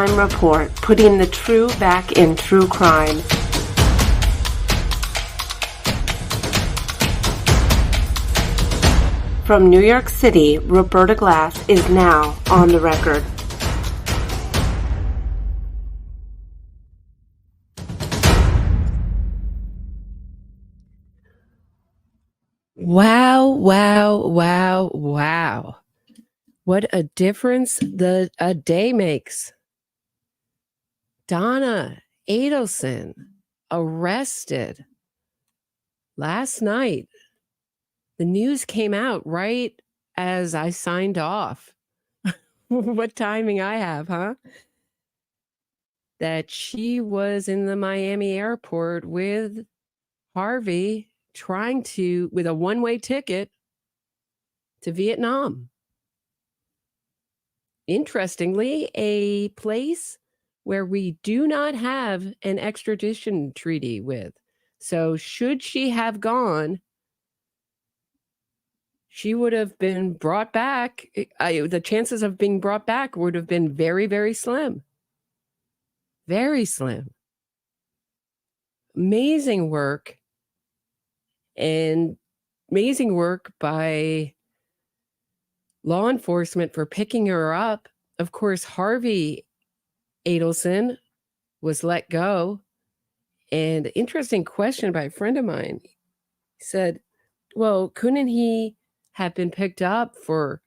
Crime Report, putting the true back in true crime. From New York City, Roberta Glass is now on the record. Wow, wow, wow, wow. What a difference a day makes. Donna Adelson arrested last night. The news came out right as I signed off. What timing I have, huh? That she was in the Miami airport with Harvey with a one-way ticket to Vietnam. Interestingly, a place where we do not have an extradition treaty with. So should she have gone, she would have been brought back. The chances of being brought back would have been very, very slim. Very slim. Amazing work. And amazing work by law enforcement for picking her up. Of course, Harvey Adelson was let go. And interesting question by a friend of mine. He said, well, couldn't he have been picked up for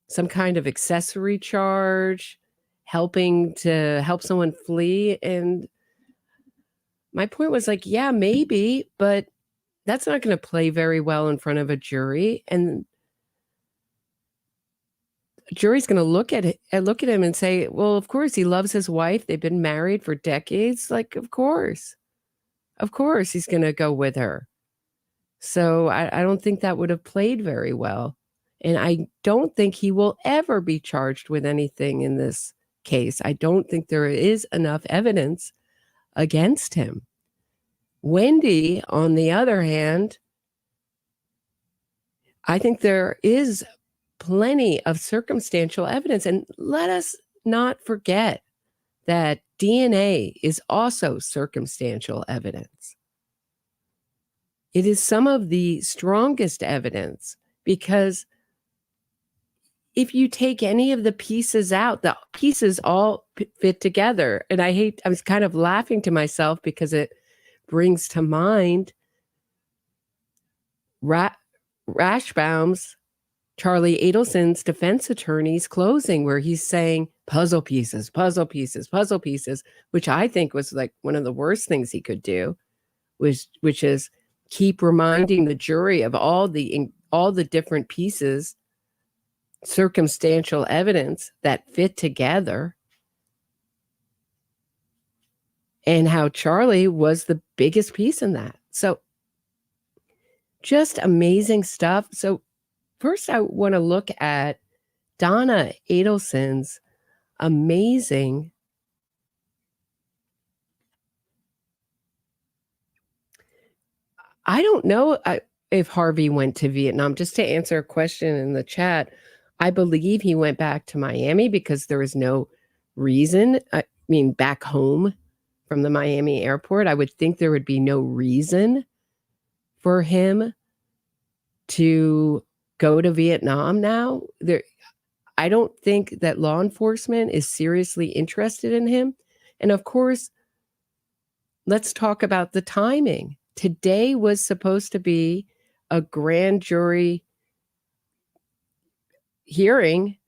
some kind of accessory charge, helping to help someone flee? And my point was like, yeah, maybe, but that's not going to play very well in front of a jury. And a jury's going to look at him and say, well, of course, he loves his wife. They've been married for decades. Like, of course he's going to go with her. So I don't think that would have played very well. And I don't think he will ever be charged with anything in this case. I don't think there is enough evidence against him. Wendi, on the other hand, I think there is plenty of circumstantial evidence. And let us not forget that DNA is also circumstantial evidence. It is some of the strongest evidence because if you take any of the pieces out, the pieces all fit together. And I was kind of laughing to myself because it brings to mind Rashbaum's, Charlie Adelson's defense attorney's closing, where he's saying puzzle pieces, which I think was like one of the worst things he could do, which is keep reminding the jury of all the different pieces, circumstantial evidence that fit together, and how Charlie was the biggest piece in that. So just amazing stuff. So first I want to look at Donna Adelson's amazing I don't know if Harvey went to Vietnam. Just to answer a question in the chat, I believe he went back to Miami because there was no reason. I mean, back home from the Miami airport, I would think there would be no reason for him to go to Vietnam now. I don't think that law enforcement is seriously interested in him. And of course, let's talk about the timing. Today was supposed to be a grand jury hearing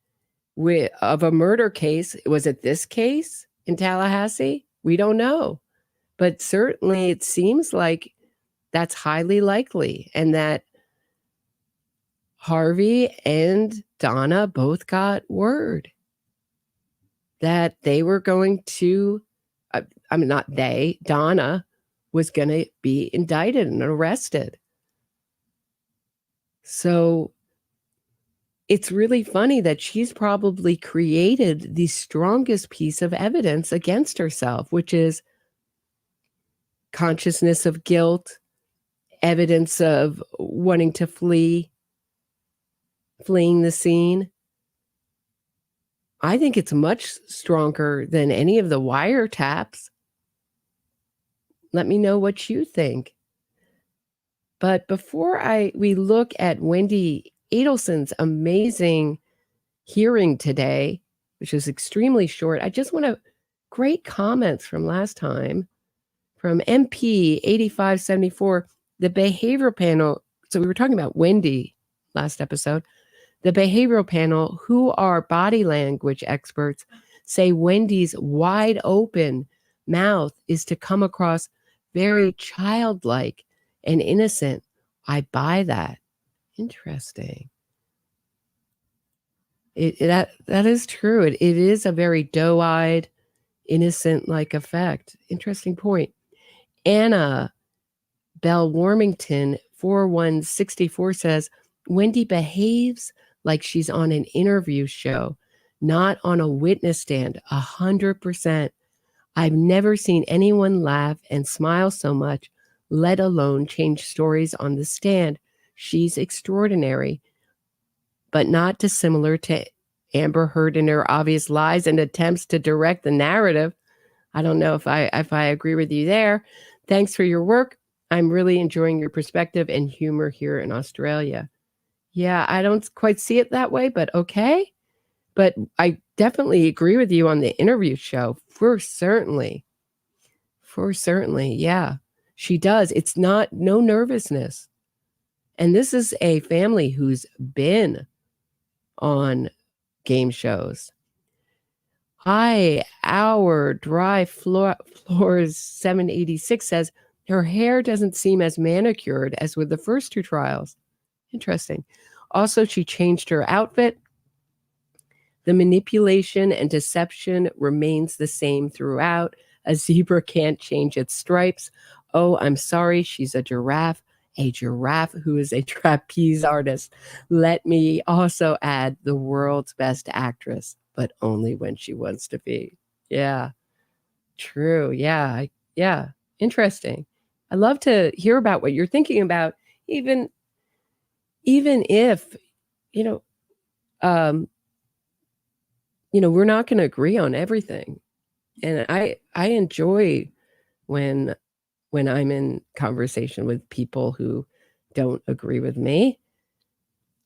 of a murder case. Was it this case in Tallahassee? We don't know. But certainly it seems like that's highly likely, and that Harvey and Donna both got word that they were going to, Donna was going to be indicted and arrested. So it's really funny that she's probably created the strongest piece of evidence against herself, which is consciousness of guilt, evidence of wanting to fleeing the scene. I think it's much stronger than any of the wiretaps. Let me know what you think. But before we look at Donna Adelson's amazing hearing today, which is extremely short, I just want to great comments from last time from MP 8574, the behavioral panel. So we were talking about Wendi last episode. The behavioral panel, who are body language experts, say Wendy's wide open mouth is to come across very childlike and innocent. I buy that. Interesting. That is true. It is a very doe-eyed, innocent-like effect. Interesting point. Anna Bell Warmington 4164 says, Wendi behaves like she's on an interview show, not on a witness stand. 100%. I've never seen anyone laugh and smile so much, let alone change stories on the stand. She's extraordinary, but not dissimilar to Amber Heard in her obvious lies and attempts to direct the narrative. I don't know if I agree with you there. Thanks for your work. I'm really enjoying your perspective and humor here in Australia. Yeah, I don't quite see it that way, but okay. But I definitely agree with you on the interview show. For certainly. Yeah, she does. It's no nervousness. And this is a family who's been on game shows. Hi, our dry floors 786 says her hair doesn't seem as manicured as with the first two trials. Interesting. Also, she changed her outfit. The manipulation and deception remains the same throughout. A zebra can't change its stripes. Oh, I'm sorry, she's a giraffe who is a trapeze artist. Let me also add the world's best actress, but only when she wants to be. Yeah, true. Yeah. Interesting. I love to hear about what you're thinking about, even if, we're not going to agree on everything. And I enjoy when I'm in conversation with people who don't agree with me,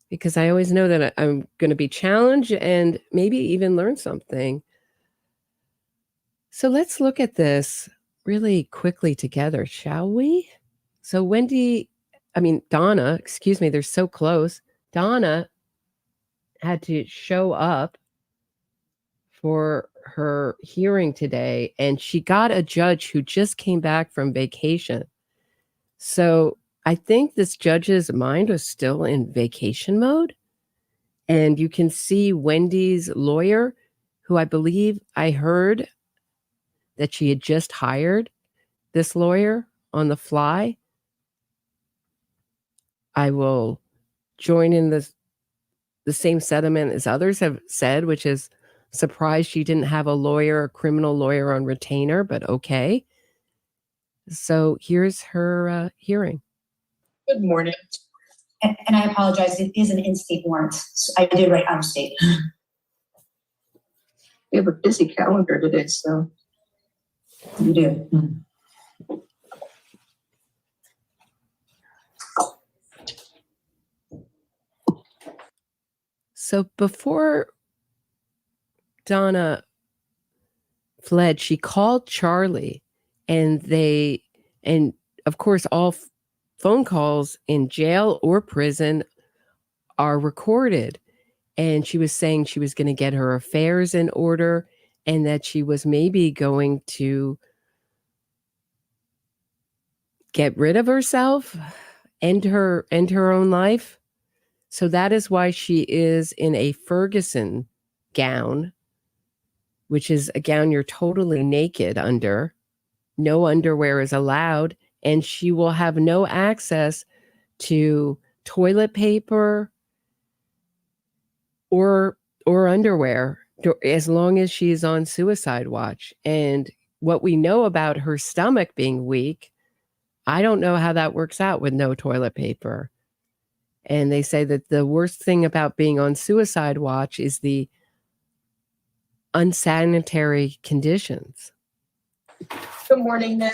because I always know that I'm going to be challenged and maybe even learn something. So let's look at this really quickly together, shall we? So Donna, excuse me, they're so close. Donna had to show up for her hearing today, and she got a judge who just came back from vacation. So I think this judge's mind was still in vacation mode. And you can see Wendy's lawyer, who I believe I heard that she had just hired this lawyer on the fly. I will join in the same sentiment as others have said, which is surprised she didn't have a criminal lawyer on retainer, but okay. So here's her hearing. Good morning. And I apologize, it is an in-state warrant. I did write out of state. We have a busy calendar today, so. You do. So before Donna fled, she called Charlie, and of course all phone calls in jail or prison are recorded. And she was saying she was going to get her affairs in order, and that she was maybe going to get rid of herself, end her own life. So that is why she is in a Ferguson gown, which is a gown you're totally naked under. No underwear is allowed, and she will have no access to toilet paper or underwear as long as she's on suicide watch. And what we know about her stomach being weak, I don't know how that works out with no toilet paper. And they say that the worst thing about being on suicide watch is the unsanitary conditions. Good morning, ma'am.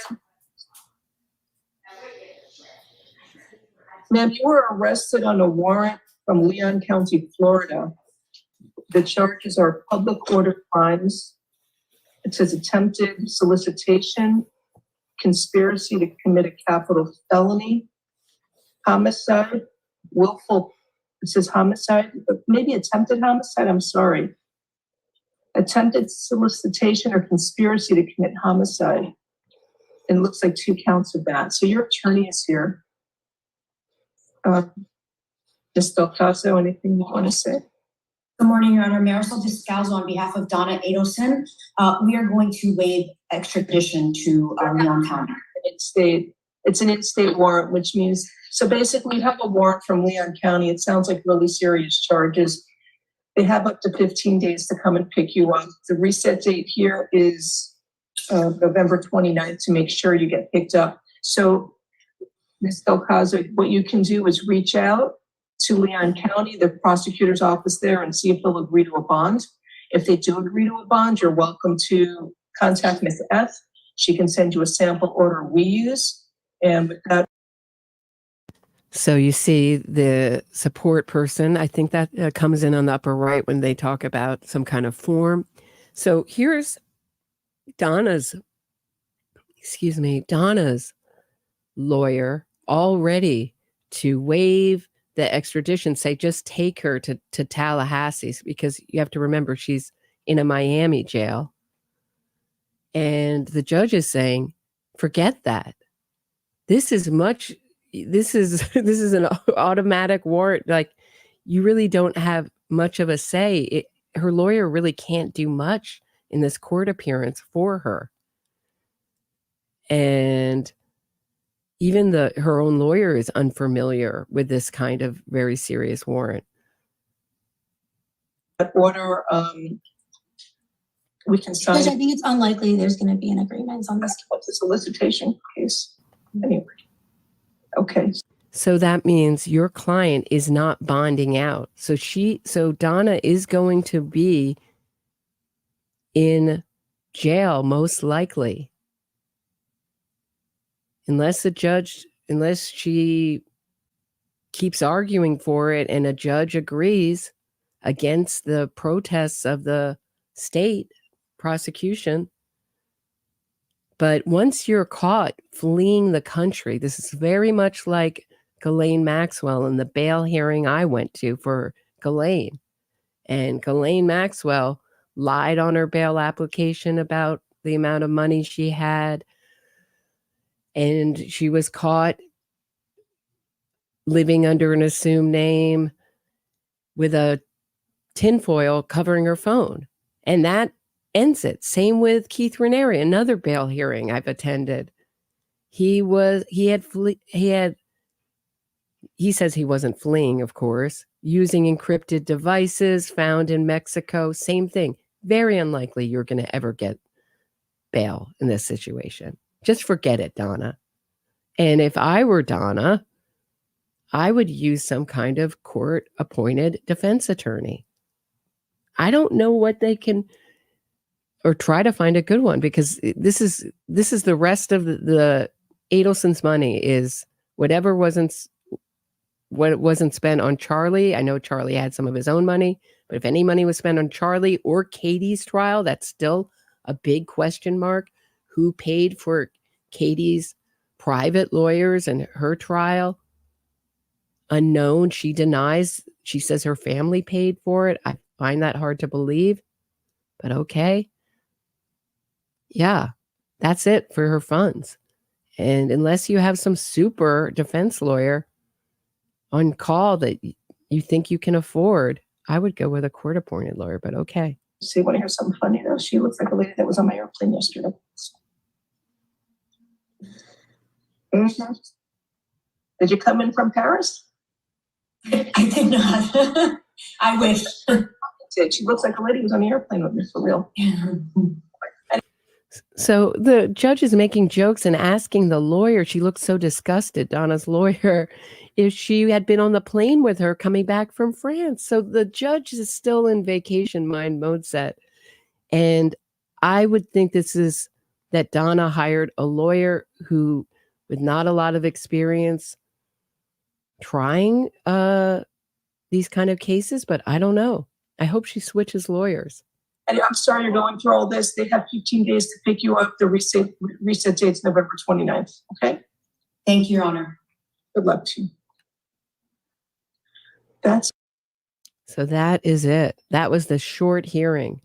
Ma'am, you were arrested on a warrant from Leon County, Florida. The charges are public order crimes. It says attempted solicitation, conspiracy to commit a capital felony, homicide, willful, it says homicide, but maybe attempted homicide, I'm sorry. Attempted solicitation or conspiracy to commit homicide. It looks like 2 counts of that. So your attorney is here. Ms. Del Caso, anything you want to say? Good morning, Your Honor. Marisol Descalzo on behalf of Donna Adelson. We are going to waive extradition to Leon County. It's an in-state warrant, which means, so basically you have a warrant from Leon County. It sounds like really serious charges. They have up to 15 days to come and pick you up. The reset date here is November 29th to make sure you get picked up. So Ms. Del Caso, what you can do is reach out to Leon County, the prosecutor's office there, and see if they'll agree to a bond. If they do agree to a bond, you're welcome to contact Ms. F. She can send you a sample order we use. And with that. So you see the support person, I think that comes in on the upper right when they talk about some kind of form. So here's Donna's lawyer all ready to waive the extradition, say just take her to Tallahassee, because you have to remember she's in a Miami jail. And the judge is saying, forget that. This is an automatic warrant. Like, you really don't have much of a say. Her lawyer really can't do much in this court appearance for her. And even her own lawyer is unfamiliar with this kind of very serious warrant. Order, we can sign. Judge, I think it's unlikely there's going to be an agreement on this. What's a solicitation case? Anyway. Okay. So that means your client is not bonding out. So Donna is going to be in jail, most likely. Unless she keeps arguing for it and a judge agrees against the protests of the state prosecution. But once you're caught fleeing the country, this is very much like Ghislaine Maxwell and the bail hearing I went to for Ghislaine. And Ghislaine Maxwell lied on her bail application about the amount of money she had. And she was caught living under an assumed name with a tinfoil covering her phone. And that ends it. Same with Keith Raniere, another bail hearing I've attended. He says he wasn't fleeing, of course, using encrypted devices found in Mexico. Same thing. Very unlikely you're going to ever get bail in this situation. Just forget it, Donna. And if I were Donna, I would use some kind of court-appointed defense attorney. I don't know what they can, or try to find a good one, because this is the rest of the Adelson's money is whatever wasn't spent on Charlie. I know Charlie had some of his own money, but if any money was spent on Charlie or Katie's trial, that's still a big question mark. Who paid for Katie's private lawyers and her trial? Unknown. She denies. She says her family paid for it. I find that hard to believe, but okay. Yeah, that's it for her funds. And unless you have some super defense lawyer on call that you think you can afford, I would go with a court-appointed lawyer, but okay. See, want to hear something funny though? She looks like a lady that was on my airplane yesterday. Mm-hmm. Did you come in from Paris? I did not. I wish. She looks like a lady who was on the airplane with me, for real. So the judge is making jokes and asking the lawyer, she looks so disgusted, Donna's lawyer, if she had been on the plane with her coming back from France. So the judge is still in vacation mind mode set. And I would think this is that Donna hired a lawyer who, with not a lot of experience trying these kind of cases, but I don't know. I hope she switches lawyers. And I'm sorry you're going through all this. They have 15 days to pick you up. The reset date's November 29th, okay? Thank you, Your Honor. Good luck to you. So that is it. That was the short hearing.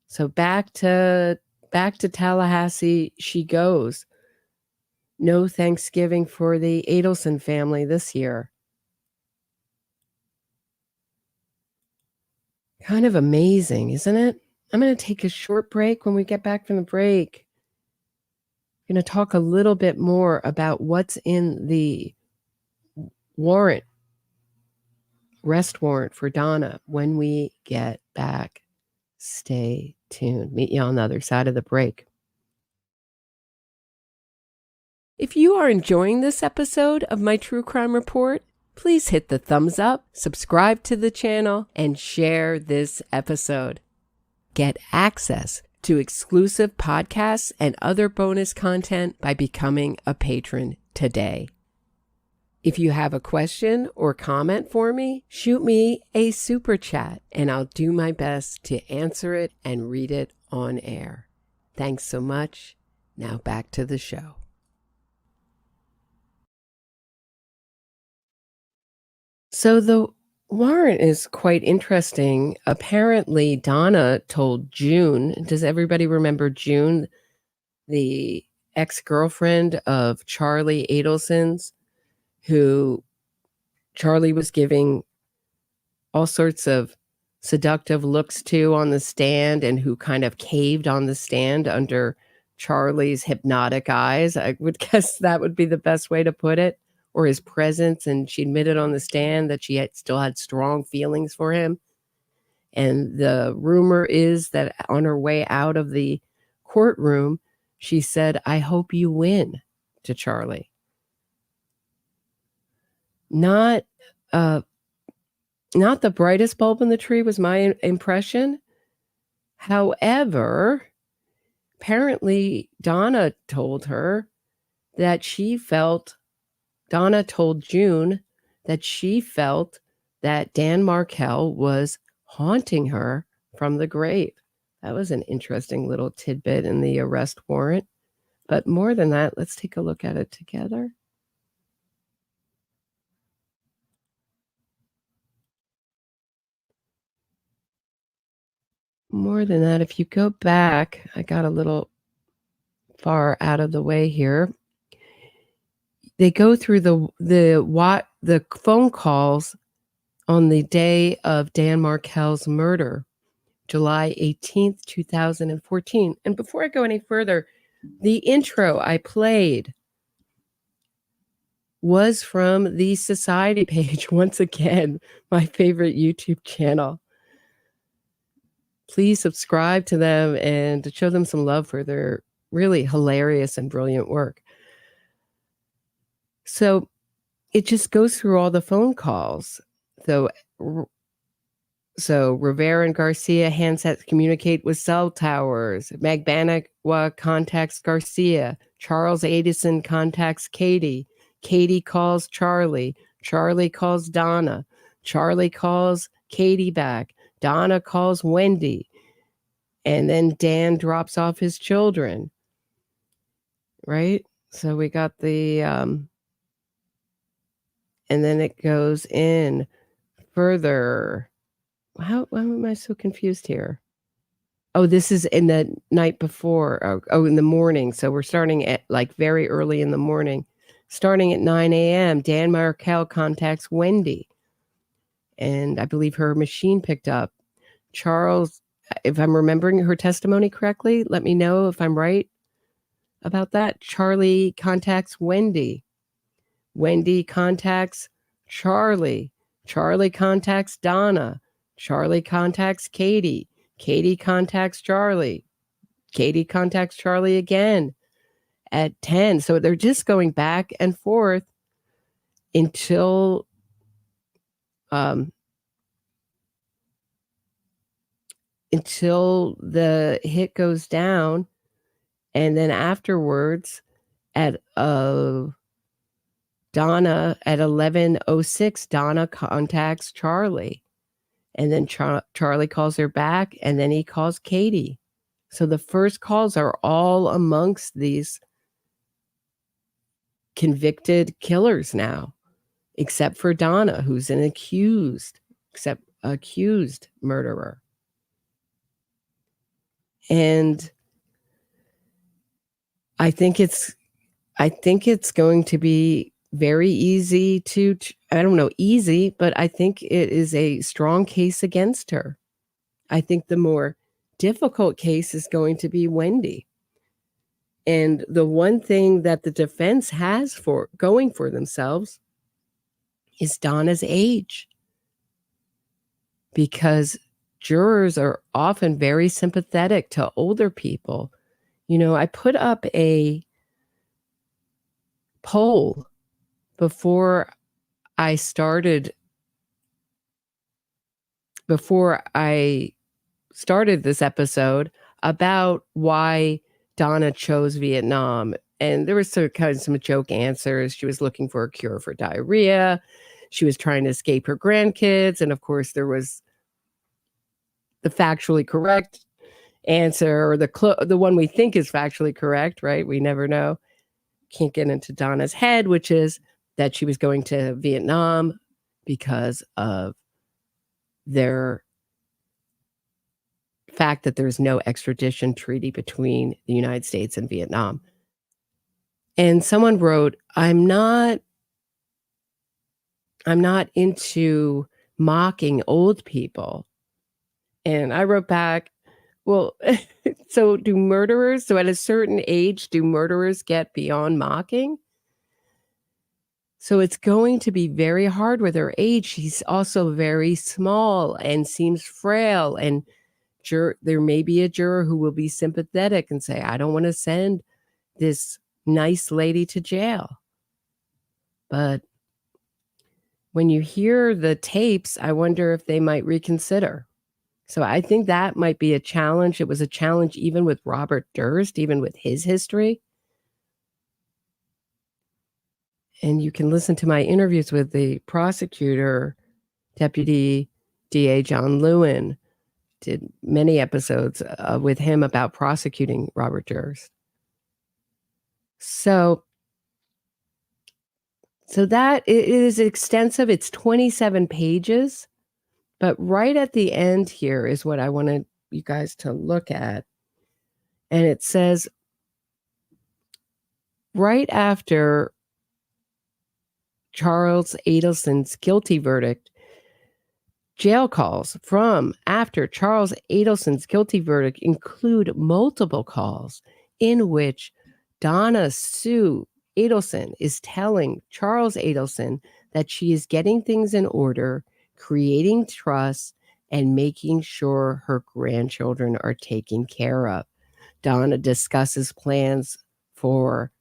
So back to Tallahassee she goes. No Thanksgiving for the Adelson family this year. Kind of amazing, isn't it? I'm going to take a short break. When we get back from the break, I'm going to talk a little bit more about what's in the warrant, arrest warrant for Donna when we get back. Stay tuned. Meet you on the other side of the break. If you are enjoying this episode of my True Crime Report, please hit the thumbs up, subscribe to the channel, and share this episode. Get access to exclusive podcasts and other bonus content by becoming a patron today. If you have a question or comment for me, shoot me a super chat and I'll do my best to answer it and read it on air. Thanks so much. Now back to the show. So the warrant is quite interesting. Apparently, Donna told June, does everybody remember June, the ex-girlfriend of Charlie Adelson's, who Charlie was giving all sorts of seductive looks to on the stand and who kind of caved on the stand under Charlie's hypnotic eyes? I would guess that would be the best way to put it. Or his presence, and she admitted on the stand that she still had strong feelings for him. And the rumor is that on her way out of the courtroom, she said, "I hope you win," to Charlie. Not the brightest bulb in the tree was my impression. However, apparently Donna told her that Donna told June that she felt that Dan Markel was haunting her from the grave. That was an interesting little tidbit in the arrest warrant. But more than that, let's take a look at it together. More than that, if you go back, I got a little far out of the way here. They go through the phone calls on the day of Dan Markel's murder, July 18th, 2014. And before I go any further, the intro I played was from the Society page. Once again, my favorite YouTube channel. Please subscribe to them and show them some love for their really hilarious and brilliant work. So it just goes through all the phone calls. So Rivera and Garcia handsets communicate with cell towers. Magbanua contacts Garcia. Charles Adelson contacts Katie. Katie calls Charlie. Charlie calls Donna. Charlie calls Katie back. Donna calls Wendi. And then Dan drops off his children. Right? So we got the... and then it goes in further. Why am I so confused here? Oh, this is in the night before. Oh, in the morning. So we're starting at like very early in the morning. Starting at 9 a.m., Dan Markel contacts Wendi. And I believe her machine picked up. Charles, if I'm remembering her testimony correctly, let me know if I'm right about that. Charlie contacts Wendi. Wendi contacts Charlie. Charlie contacts Donna. Charlie contacts Katie. Katie contacts Charlie. Katie contacts Charlie again at 10. So they're just going back and forth until until the hit goes down. And then afterwards at Donna at 11:06, Donna contacts Charlie. And then Charlie calls her back, and then he calls Katie. So the first calls are all amongst these convicted killers now, except for Donna, who's an accused murderer. And I think it's going to be very easy to, I don't know, easy, but I think it is a strong case against her. I think the more difficult case is going to be Wendi. And the one thing that the defense has for going for themselves is Donna's age. Because jurors are often very sympathetic to older people. You know, I put up a poll before I started this episode about why Donna chose Vietnam. And there was some joke answers. She was looking for a cure for diarrhea. She was trying to escape her grandkids. And of course, there was the factually correct answer, or the one we think is factually correct, right? We never know. Can't get into Donna's head, which is that she was going to Vietnam because of their fact that there's no extradition treaty between the United States and Vietnam. And someone wrote, I'm not into mocking old people. And I wrote back, well, so at a certain age, do murderers get beyond mocking? So it's going to be very hard with her age. She's also very small and seems frail. And there may be a juror who will be sympathetic and say, I don't want to send this nice lady to jail. But when you hear the tapes, I wonder if they might reconsider. So I think that might be a challenge. It was a challenge even with Robert Durst, even with his history. And you can listen to my interviews with the prosecutor, Deputy DA John Lewin. Did many episodes with him about prosecuting Robert Durst. So that it is extensive. It's 27 pages. But right at the end here is what I wanted you guys to look at. And it says, right after Charles Adelson's guilty verdict, jail calls from after Charles Adelson's guilty verdict include multiple calls in which Donna Sue Adelson is telling Charles Adelson that she is getting things in order, creating trust, and making sure her grandchildren are taken care of. Donna discusses plans for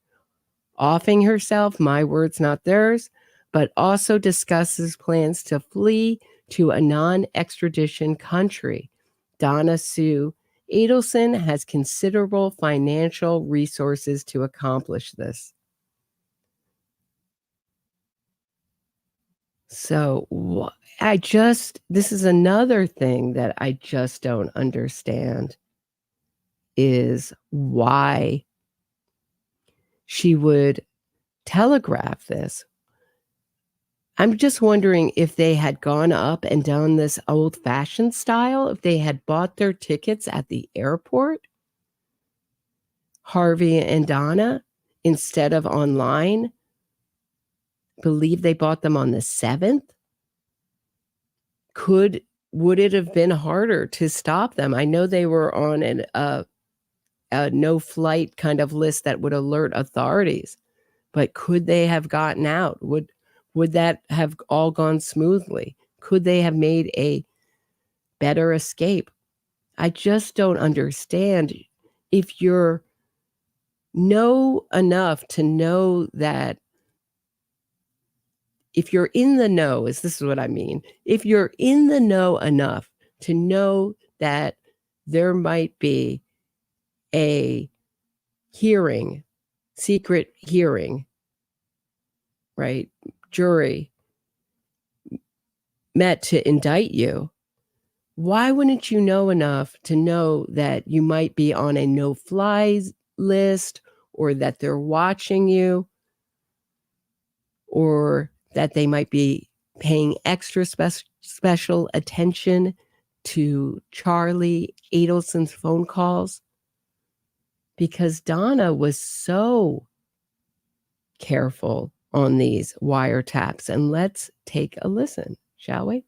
offing herself, my words, not theirs, but also discusses plans to flee to a non-extradition country. Donna Sue Adelson has considerable financial resources to accomplish this. So this is another thing that I just don't understand, is why she would telegraph this. I'm just wondering if they had gone up and done this old-fashioned style, if they had bought their tickets at the airport, Harvey and Donna, instead of online. Believe they bought them on the 7th. Would it have been harder to stop them? I know they were on a no flight kind of list that would alert authorities, but could they have gotten out? Would that have all gone smoothly? Could they have made a better escape? I just don't understand. If you're know enough to know that, if you're in the know, this is what I mean. If you're in the know enough to know that there might be a hearing, secret hearing, right? Jury met to indict you. Why wouldn't you know enough to know that you might be on a no-fly list, or that they're watching you, or that they might be paying extra special attention to Charlie Adelson's phone calls? Because Donna was so careful on these wiretaps. And let's take a listen, shall we?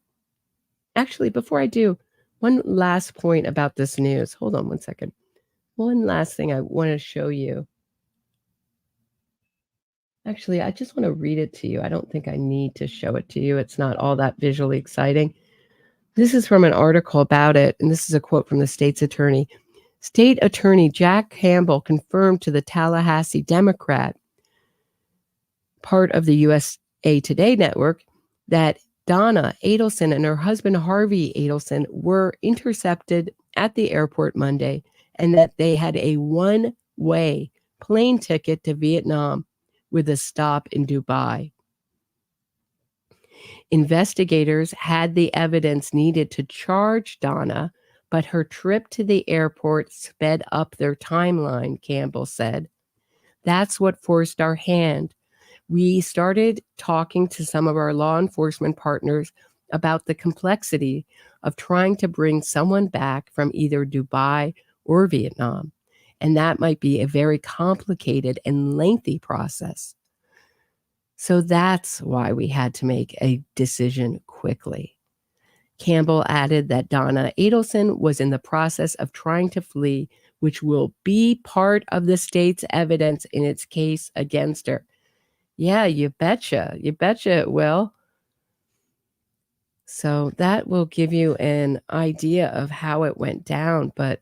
Actually, before I do, one last point about this news. Hold on one second. One last thing I want to show you. Actually, I just want to read it to you. I don't think I need to show it to you. It's not all that visually exciting. This is from an article about it, and this is a quote from the state's attorney. State Attorney Jack Campbell confirmed to the Tallahassee Democrat, part of the USA Today network, that Donna Adelson and her husband Harvey Adelson were intercepted at the airport Monday, and that they had a one-way plane ticket to Vietnam with a stop in Dubai. Investigators had the evidence needed to charge Donna, but her trip to the airport sped up their timeline, Campbell said. That's what forced our hand. We started talking to some of our law enforcement partners about the complexity of trying to bring someone back from either Dubai or Vietnam, and that might be a very complicated and lengthy process. So that's why we had to make a decision quickly. Campbell added that Donna Adelson was in the process of trying to flee, which will be part of the state's evidence in its case against her. Yeah, you betcha. You betcha it will. So that will give you an idea of how it went down. But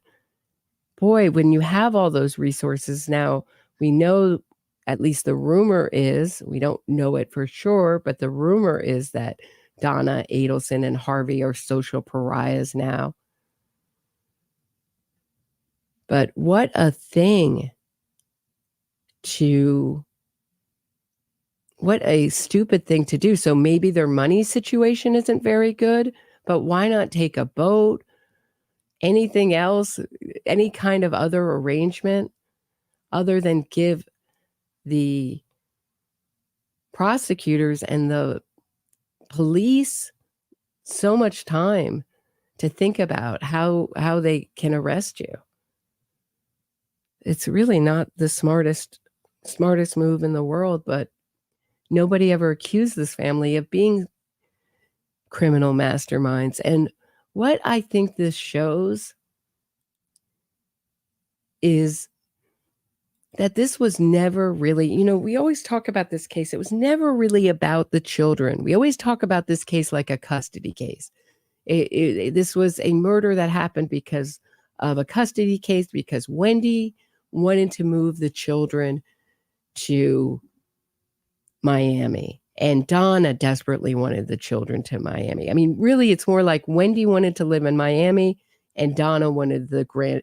boy, when you have all those resources now, we know, at least the rumor is, we don't know it for sure, but the rumor is that Donna Adelson and Harvey are social pariahs now. But what a thing what a stupid thing to do. So maybe their money situation isn't very good, but why not take a boat, anything else, any kind of other arrangement other than give the prosecutors and the police so much time to think about how they can arrest you. It's really not the smartest move in the world, but nobody ever accused this family of being criminal masterminds. And what I think this shows is that this was never really, we always talk about this case. It was never really about the children. We always talk about this case like a custody case. This was a murder that happened because of a custody case, because Wendi wanted to move the children to Miami, and Donna desperately wanted the children to Miami. I mean, really, it's more like Wendi wanted to live in Miami and Donna wanted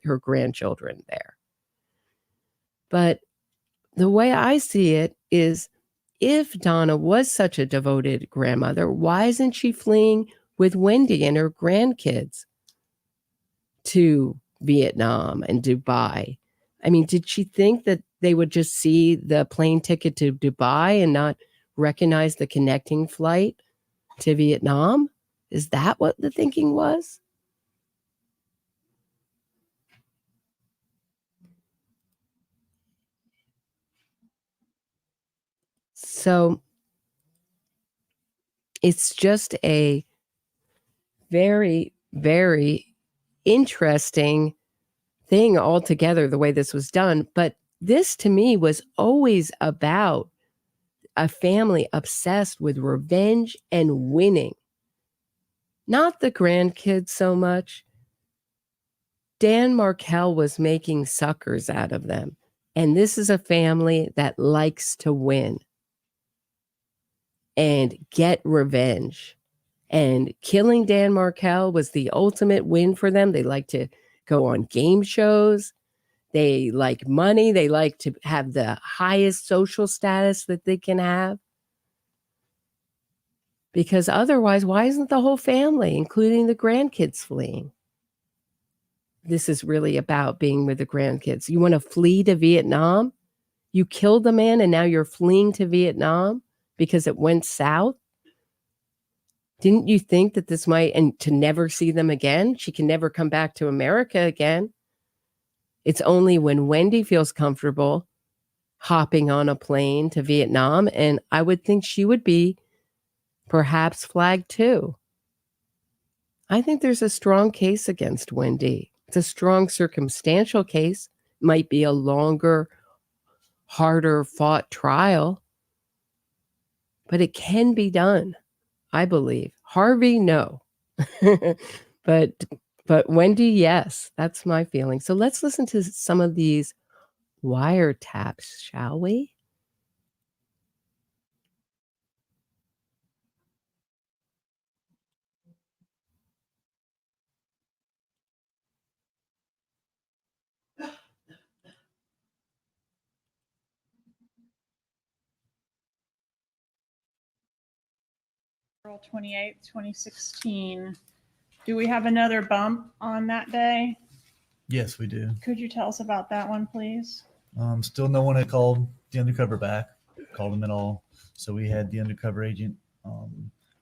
her grandchildren there. But the way I see it is, if Donna was such a devoted grandmother, why isn't she fleeing with Wendi and her grandkids to Vietnam and Dubai? I mean, did she think that they would just see the plane ticket to Dubai and not recognize the connecting flight to Vietnam? Is that what the thinking was? So it's just a very, very interesting thing altogether, the way this was done. But this to me was always about a family obsessed with revenge and winning. Not the grandkids so much. Dan Markel was making suckers out of them. And this is a family that likes to win and get revenge. And killing Dan Markel was the ultimate win for them. They like to go on game shows. They like money. They like to have the highest social status that they can have. Because otherwise, why isn't the whole family, including the grandkids, fleeing? This is really about being with the grandkids. You want to flee to Vietnam? You killed the man and now you're fleeing to Vietnam because it went south? Didn't you think that this might, and to never see them again? She can never come back to America again. It's only when Wendi feels comfortable hopping on a plane to Vietnam, and I would think she would be perhaps flagged too. I think there's a strong case against Wendi. It's a strong circumstantial case. Might be a longer, harder fought trial, but it can be done, I believe. Harvey, no. but Wendi, yes, that's my feeling. So let's listen to some of these wiretaps, shall we? April 28th, 2016. Do we have another bump on that day? Yes, we do. Could you tell us about that one, please? Still no one had called the undercover back, called them at all. So we had the undercover agent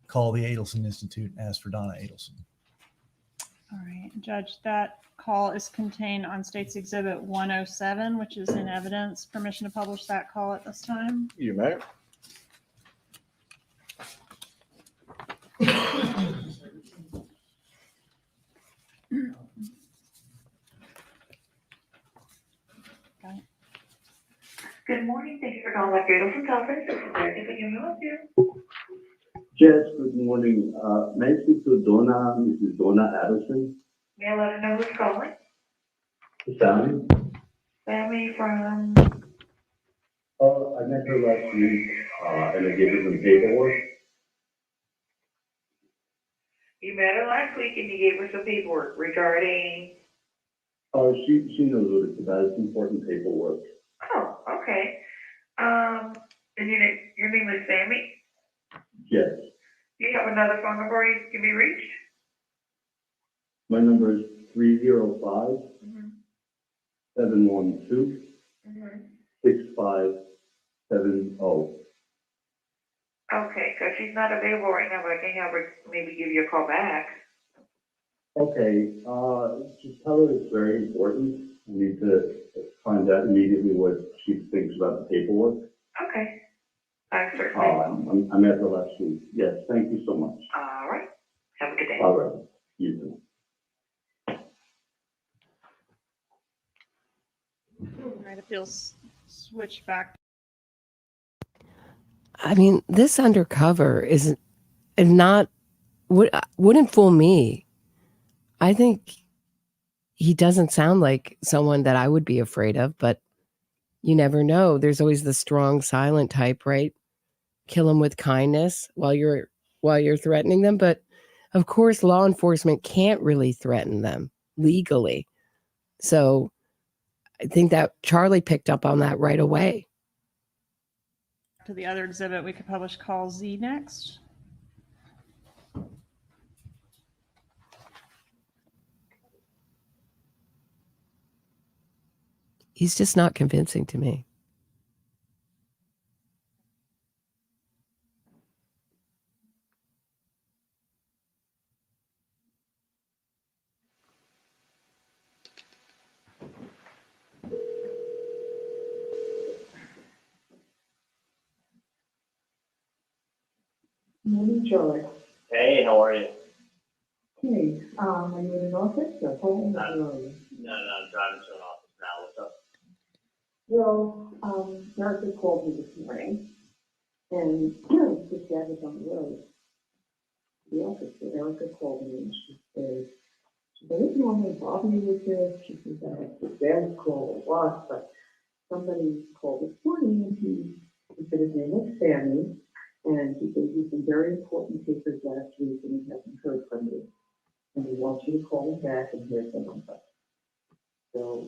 call the Adelson Institute and ask for Donna Adelson. All right, Judge, that call is contained on State's Exhibit 107, which is in evidence. Permission to publish that call at this time? You may. Good morning. Thank you for calling my Adelson's office. This is Reid. Can you help you? Yes, good morning. May I speak to Mrs. Donna Adelson? May I let her know who's calling? Sammy? Sammy from... I met her last week, and I gave her some paperwork. You met her last week and you gave her some paperwork regarding... She knows what it's about. It's important paperwork. Oh, okay. And your name is Sammy? Yes. Do you have another phone number you can be reached? My number is 305 712 6570. Okay, because she's not available right now, but I can have her maybe give you a call back. Okay, just tell her it's very important. I need to find out immediately what she thinks about the paperwork. Okay. I certainly will. I met her last week. Yes, thank you so much. All right. Have a good day. All right. You too. All right, it feels switch back. I mean, this undercover is not, wouldn't fool me. I think he doesn't sound like someone that I would be afraid of, but you never know. There's always the strong, silent type, right? Kill them with kindness while you're threatening them. But of course, law enforcement can't really threaten them legally. So I think that Charlie picked up on that right away. To the other exhibit, we could publish call Z next. He's just not convincing to me. Morning, Charlie. Hey, how are you? Hey, are you in an office or home? No, I'm driving to an office now. What's up? Well, Erica called me this morning, and just gathered on the road. The office, so Erica called me and she said, I didn't want to bother you with this. She said, I had to sales call or what, but somebody called this morning and he said his name was Sammy, and he gave you some very important papers last week and he hasn't heard from you. And he wants you to call him back and hear from him. So,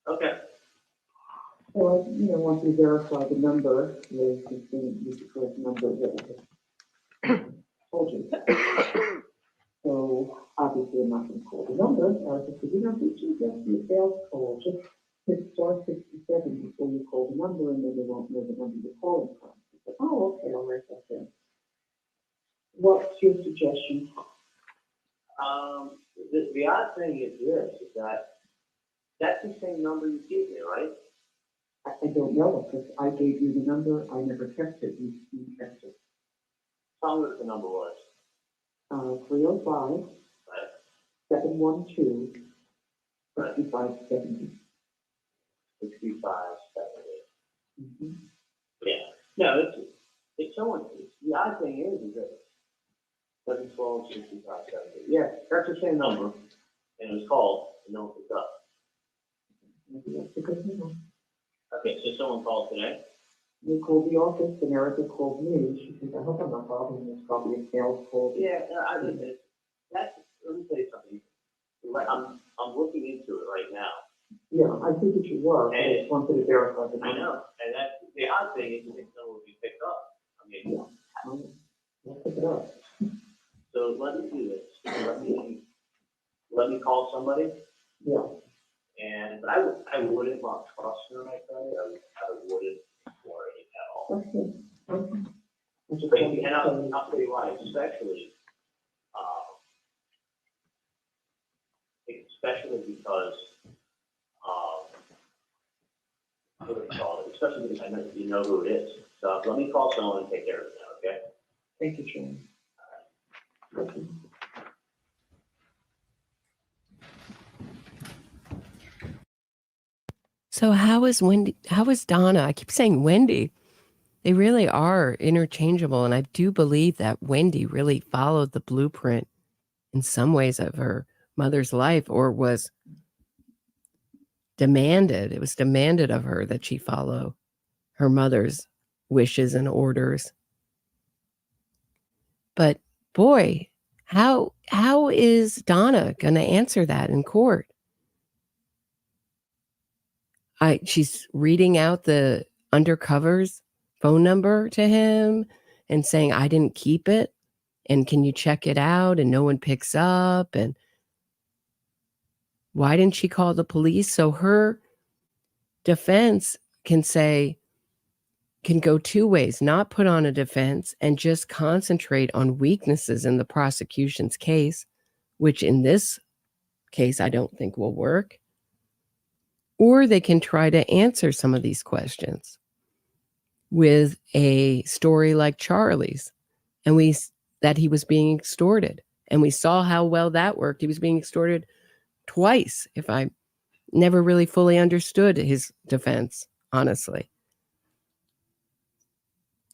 Okay. so, once we verify the number, with the correct number that I told you. So, obviously, I'm not going to call the number. Just, did you just do a sales call? Just hit star 67 before you call the number, and then they won't know the number you're calling from. I said, oh, okay, I'll write that down. What's your suggestion? The odd thing is this, is that that's the same number you gave me, right? I don't know, because I gave you the number. I never kept it. You kept it. Tell me what the number was. 305 Right. 712 6570. 6570. Mm-hmm. Yeah. No, it's someone, the odd thing is that 712 6570. Yeah, that's the same number, and it was called, and no one picked up. Maybe that's a good number. Okay, so someone called today? They called the office, and Erica called me. She said, I hope I'm not bothering you. It's probably a sales call. Yeah, I did it. Let me tell you something. I'm looking into it right now. Yeah, I think that you were. I just wanted to verify the number. I know, and that's the odd thing is that no one will be picked up. I mean, Yeah. We'll pick it up. so let me do this. Let me call somebody. Yeah. But I wouldn't want to trust her like that. I wouldn't worry at all. Okay. Okay. And I'll tell you why, especially because, what do we call it? Especially because I know you know who it is. So let me call someone and take care of it now, okay? Thank you, Sharon. Okay. So how is Wendi? How is Donna? I keep saying Wendi. They really are interchangeable, and I do believe that Wendi really followed the blueprint in some ways of her mother's life, or was demanded. It was demanded of her that she follow her mother's wishes and orders. But boy, how is Donna going to answer that in court? She's reading out the Undercover's phone number to him and saying, I didn't keep it. And can you check it out? And no one picks up. And why didn't she call the police? So her defense can go two ways: not put on a defense and just concentrate on weaknesses in the prosecution's case, which in this case I don't think will work. Or they can try to answer some of these questions with a story like Charlie's, and that he was being extorted. And we saw how well that worked. He was being extorted twice, if I never really fully understood his defense, honestly.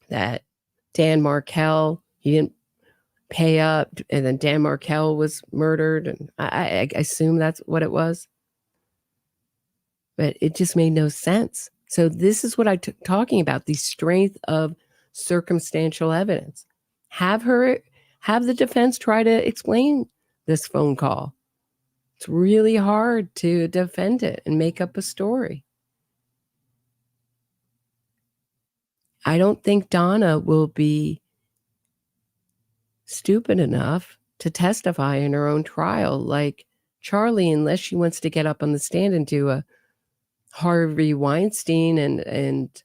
That Dan Markel, he didn't pay up, and then Dan Markel was murdered, and I assume that's what it was. But it just made no sense. So this is what I'm talking about, the strength of circumstantial evidence. Have the defense try to explain this phone call. It's really hard to defend it and make up a story. I don't think Donna will be stupid enough to testify in her own trial like Charlie, unless she wants to get up on the stand and do a Harvey Weinstein and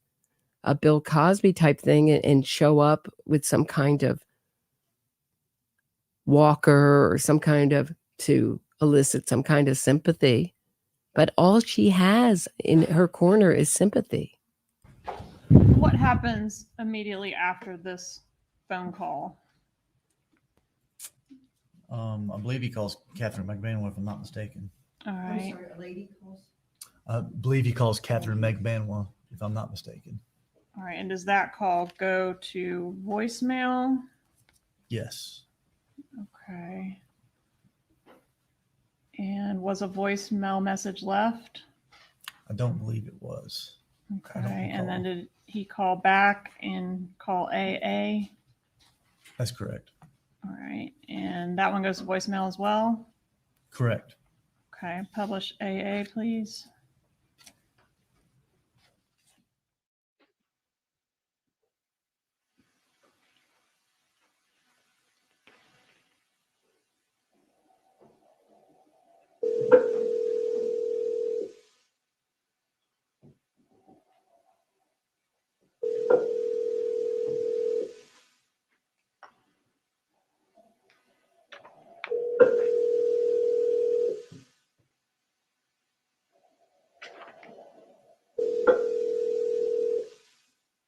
a Bill Cosby type thing and show up with some kind of walker or some kind of, to elicit some kind of sympathy. But all she has in her corner is sympathy. What happens immediately after this phone call? I believe he calls Katherine Magbanua, if I'm not mistaken. All right. I'm sorry, a lady calls? I believe he calls Katherine Magbanua, if I'm not mistaken. All right. And does that call go to voicemail? Yes. Okay. And was a voicemail message left? I don't believe it was. Okay. And then did he call back and call AA? That's correct. All right. And that one goes to voicemail as well? Correct. Okay, publish AA, please.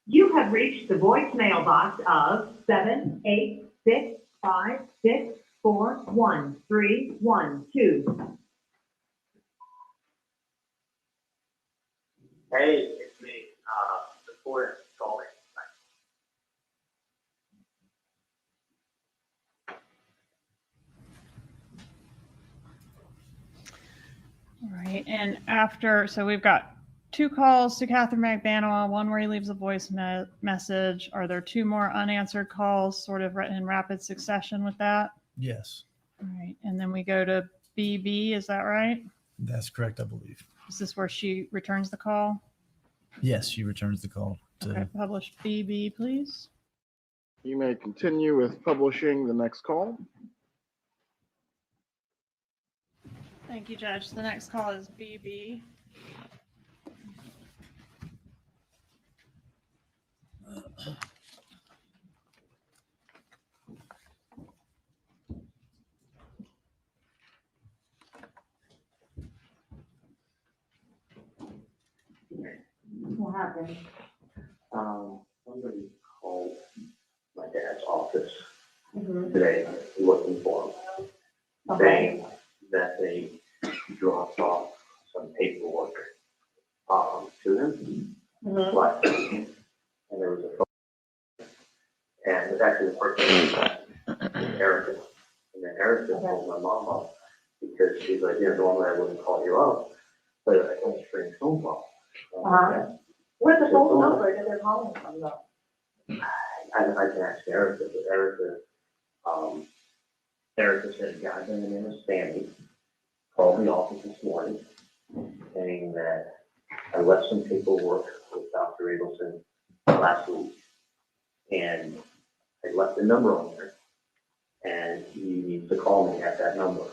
You have reached the voicemail box of 78656413112. Hey, it's me, the court calling. All right, and after, so we've got 2 calls to Katherine Magbanua, one where he leaves a voice message. Are there 2 more unanswered calls sort of in rapid succession with that? Yes, All right, and then we go to BB, is that right? that's correct, I believe. Is this where she returns the call? Yes, she returns the call to Okay, publish BB, please. You may continue with publishing the next call. Thank you, Judge. The next call is BB. What happened? Somebody called my dad's office Mm-hmm. today looking for him, saying that they dropped off some paperwork to them. Mm-hmm. But, and there was a phone, and it was actually the person Erica. And then Erica called my mom up because she's like, normally I wouldn't call you up, but I got a strange phone call. Where's the phone number that they're calling from, though? I can ask Erica, but Erica said a guy by the name of Sammy called the office this morning saying that I left some paperwork with Dr. Adelson last week, and I left the number on there, and he needs to call me at that number.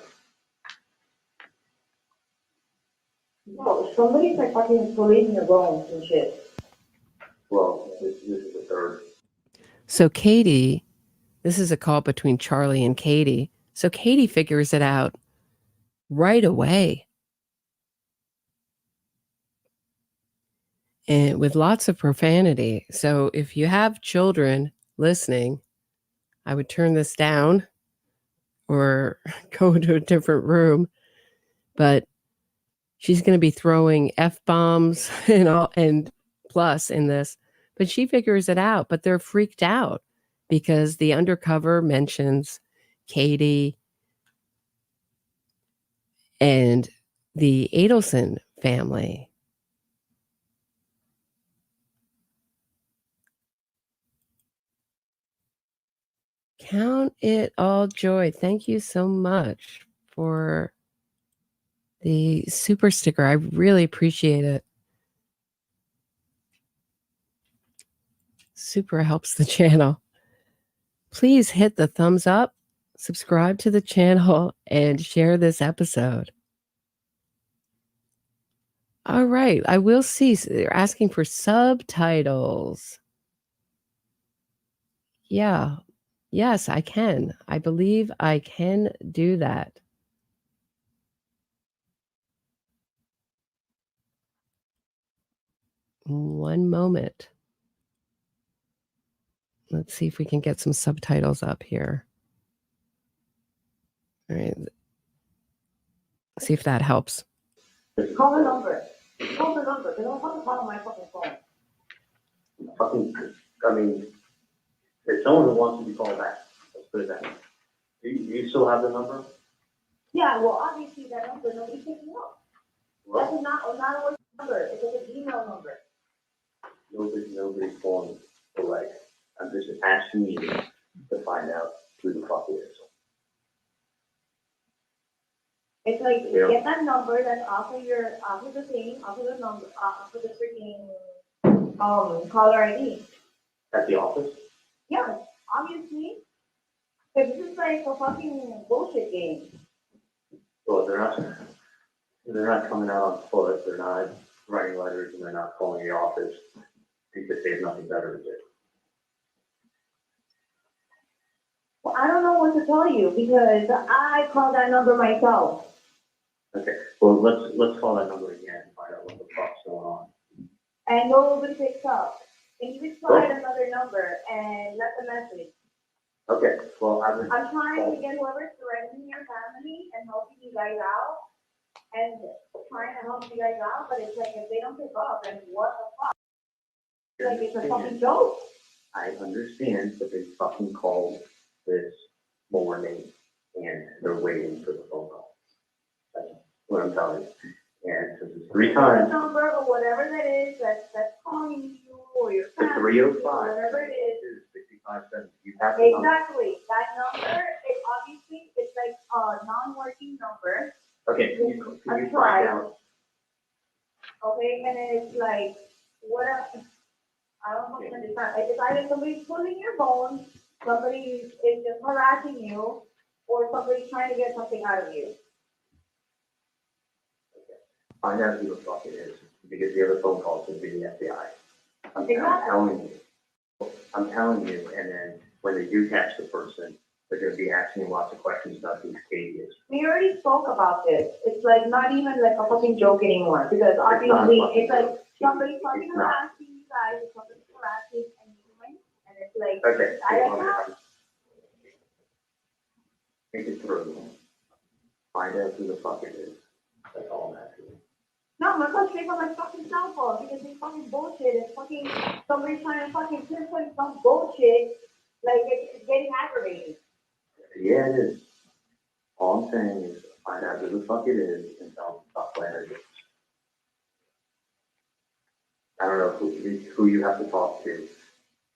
No, somebody's like fucking believing your bones and shit. Well, this is the third. So Katie, this is a call between Charlie and Katie. So Katie figures it out right away. And with lots of profanity. So if you have children listening, I would turn this down or go to a different room. But she's going to be throwing F-bombs and plus in this. But she figures it out. But they're freaked out because the Undercover mentions Katie and the Adelson family. Count it all joy. Thank you so much for the super sticker. I really appreciate it. Super helps the channel. Please hit the thumbs up, subscribe to the channel, and share this episode. All right. I will see. They're asking for subtitles. Yeah. Yes, I can. I believe I can do that. One moment. Let's see if we can get some subtitles up here. All right. See if that helps. Call the number. Call the number. They don't have to call on my fucking phone. There's someone who wants to be called back. Let's put it that way. Do you still have the number? Yeah, well, obviously that number, nobody's picking up. Well, That's not a number. It's like an email number. nobody's going away. I'm just asking you to find out who the fuck it is. It's like, Yeah. get that number that's off of the thing, off of the number, off of the freaking, caller ID. At the office? Yeah, obviously. But this is like a fucking bullshit game. Well, they're not coming out on foot, they're not writing letters, and they're not calling the office because they have nothing better to do. Well, I don't know what to tell you because I called that number myself. Okay, well, let's call that number again and find out what the fuck's going on. And nobody picks up. And you just try another number and left a message. Okay, well, I'm trying to get whoever's threatening your family and helping you guys out and trying to help you guys out, but it's like if they don't pick up, then what the fuck? Like it's a fucking joke. I understand, but they fucking called this morning and they're waiting for the phone call. That's what I'm telling you. And since it's 3 times. The number or whatever that is that's calling you or your family. 305. Or whatever it is. 6570. You have to know. Exactly. That number is obviously it's like a non-working number. Okay, can you find out? Okay, and it's like what I don't know. It's either somebody's pulling your phone, somebody is just harassing you, or somebody's trying to get something out of you. Find out who the fuck it is, because the other phone call could be the FBI. I'm telling you, and then when they do catch the person, they're going to be asking lots of questions about who Katie is. We already spoke about this. It's like not even like a fucking joke anymore, because obviously it's like somebody's fucking harassing you guys, or somebody's harassing anyone, and it's like, okay, think it through. Find out who the fuck it is. That's all I'm asking. No, I'm gonna go straight from my fucking cell phone because it's fucking bullshit. It's fucking somebody's trying to fucking pinpoint some bullshit. Like it's getting aggravating. Yeah, it is. All I'm saying is find out who the fuck it is and tell them stop playing their games. I don't know who you have to talk to,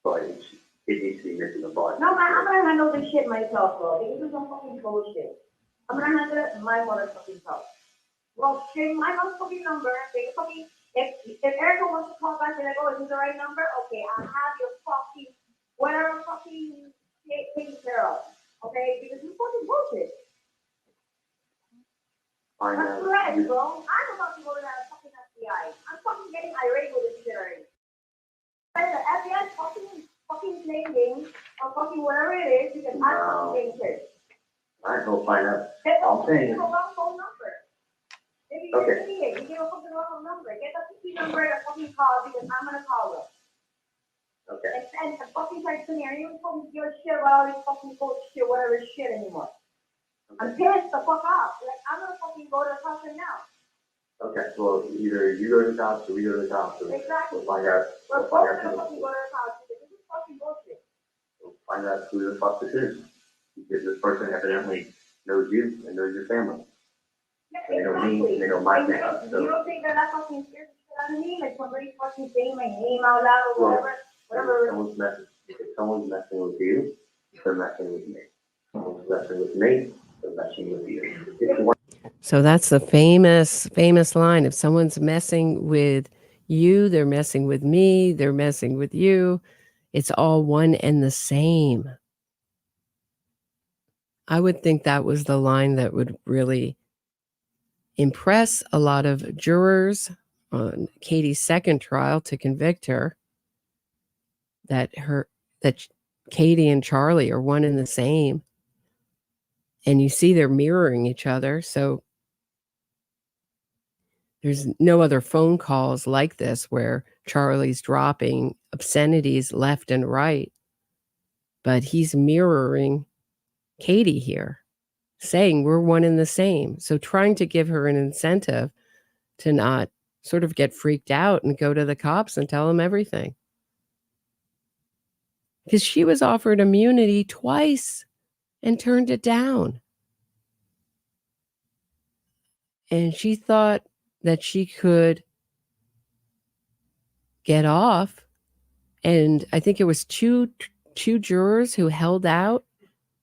but it needs to be missing the butt. No, man, I'm gonna handle this shit myself, bro. This is some fucking bullshit. I'm gonna handle it my motherfucking self. Well, change my motherfucking number. They fucking if Erica wants to call back and like, oh, is this the right number? Okay, I'll have your fucking whatever fucking taken care of. Okay, because it's fucking bullshit. That's correct, bro. I'm about to go to that fucking FBI. I'm fucking getting irate with this shit already. The FBI fucking playing games or fucking whatever it is because I'm fucking getting shit. Alright, go find out. I'm saying the wrong phone number. Maybe you're an idiot. You give a fucking wrong number. Get the fucking number to fucking call because I'm gonna call them. Okay. And fucking try to me, I don't even fucking give a shit about all this fucking bullshit, whatever shit anymore. Okay. I'm pissed the fuck off. Like, I'm gonna fucking go to the house right now. Okay, well, either you go to the cops or we go to the cops. Exactly. We'll find out. We're both gonna fucking go to the house because this is fucking bullshit. We'll find out who the fuck this is. Because this person evidently knows you and knows your family. Yeah, they know me, they know my family. So. You don't think that that fucking scares the shit out of me? Like somebody fucking saying my name out loud or whatever? If someone's messing with you, they're messing with me. If someone's messing with me, they're messing with you. So that's the famous line. If someone's messing with you, they're messing with me, they're messing with you. It's all one and the same. I would think that was the line that would really impress a lot of jurors on Katie's second trial to convict her. That Katie and Charlie are one and the same. And you see they're mirroring each other. So there's no other phone calls like this where Charlie's dropping obscenities left and right. But he's mirroring Katie here, saying we're one and the same. So trying to give her an incentive to not sort of get freaked out and go to the cops and tell them everything. Because she was offered immunity twice and turned it down. And she thought that she could get off. And I think it was two jurors who held out,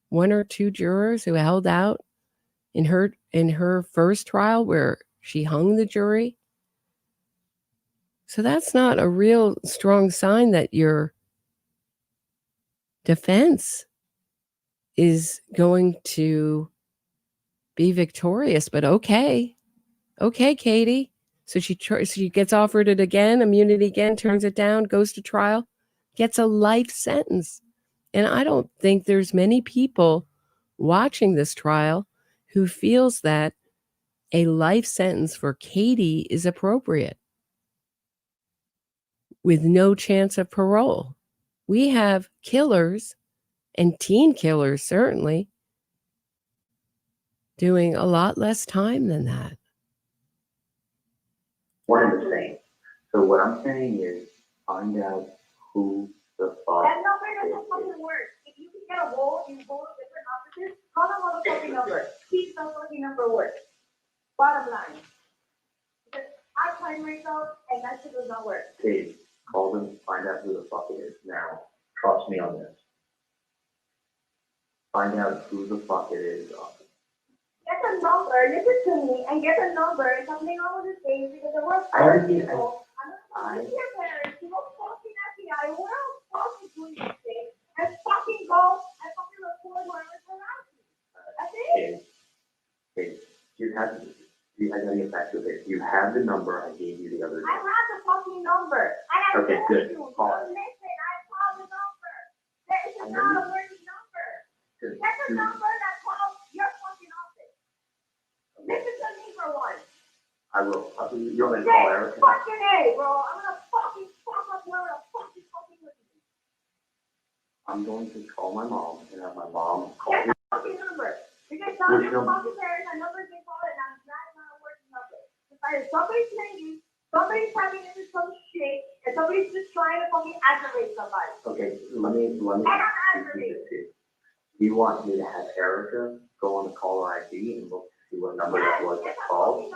one or two jurors who held out in in her first trial where she hung the jury. So that's not a real strong sign that your defense is going to be victorious. But okay, Katie. So she gets offered it again, immunity again, turns it down, goes to trial, gets a life sentence. And I don't think there's many people watching this trial who feels that a life sentence for Katie is appropriate with no chance of parole. We have killers and teen killers certainly doing a lot less time than that. One and the same. So what I'm saying is find out who the fuck. That number doesn't fucking work. If you can get a roll and go to different offices, call the motherfucking number. Keep the fucking number work. Bottom line. Because I tried myself and that shit does not work. Kate, call them, find out who the fuck it is now. Trust me on this. Find out who the fuck it is. Get the number, listen to me, and get the number and something on with the case because there were I four already- people. I'm not your parents. You don't fucking FBI. We're all fucking doing this thing and fucking go and fucking record whoever's around you. That's it. Kate, I gotta get back to it. You have the number I gave you the other day. I have the fucking number. I have Okay, told good. you. Call Listen, I called the number. This I is know not you- a working number. Good. Get the number that calls your fucking office. Listen to me for once. I will. You're gonna call Eric. Fucking A, bro. I'm gonna fucking fuck up whoever the fuck is fucking with me. I'm going to call my mom and have my mom call Get you. the fucking number. Because some of Which your number? fucking parents, that number's been called and I'm not a working number. It's either somebody's playing you, somebody's tapping into some shit, and somebody's just trying to fucking aggravate somebody. Okay, let me. And I'm aggravated. Do you want me to have Erica go on the caller ID and look to see what number that was that called?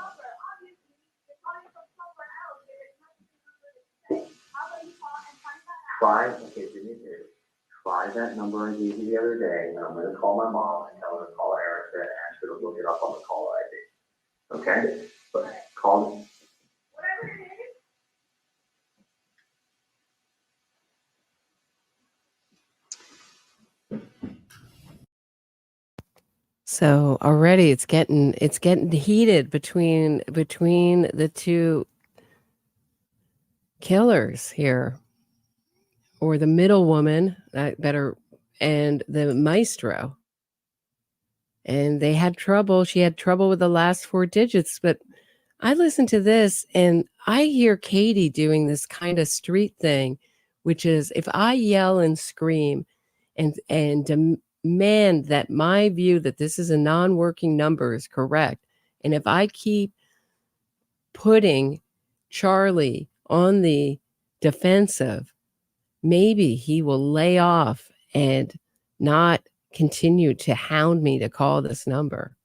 Okay, do me a favor. Try that number I gave you the other day, and I'm gonna call my mom and tell her to call Erica and ask her to look it up on the caller ID. Okay? But call. Whatever it is. So already it's getting heated between the two killers here, or the middle woman, better, and the maestro. And they had trouble. She had trouble with the last 4 digits, but I listened to this and I hear Katie doing this kind of street thing, which is if I yell and scream and demand that my view that this is a non-working number is correct, and if I keep putting Charlie on the defensive, maybe he will lay off and not continue to hound me to call this number.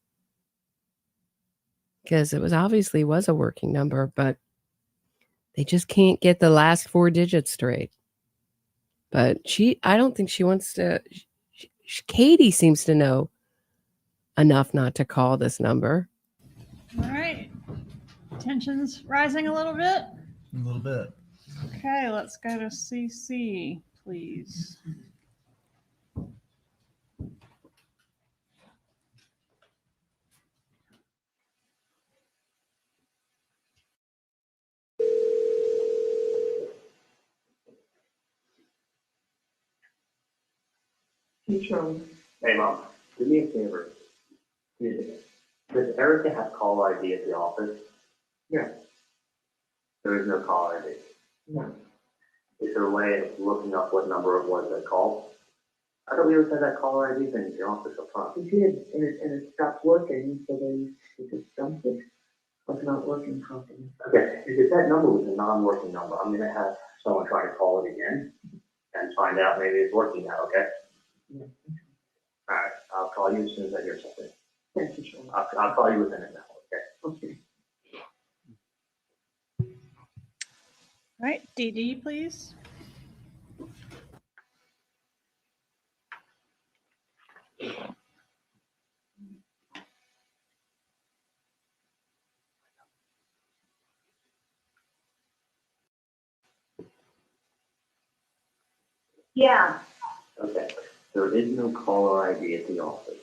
Because it was obviously was a working number, but they just can't get the last 4 digits straight. But I don't think she wants to. Katie seems to know enough not to call this number. All right. Tension's rising a little bit. A little bit. Okay, let's go to CC, please. Patron. Hey, Mom, do me a favor. Does Erica have call ID at the office? Yeah. There is no call ID. No. Is there a way of looking up what number it was that called? I thought we always had that caller ID thing in the office up front. We did, and it stopped working, so they just dumped it. It was not working properly. Okay, if that number was a non-working number, I'm gonna have someone try to call it again and find out maybe it's working now, okay? Yeah. All right, I'll call you as soon as I hear something. Thank you, Sean. I'll call you within an hour, okay? Okay. All right, DD, please. Yeah. Okay, there is no caller ID at the office.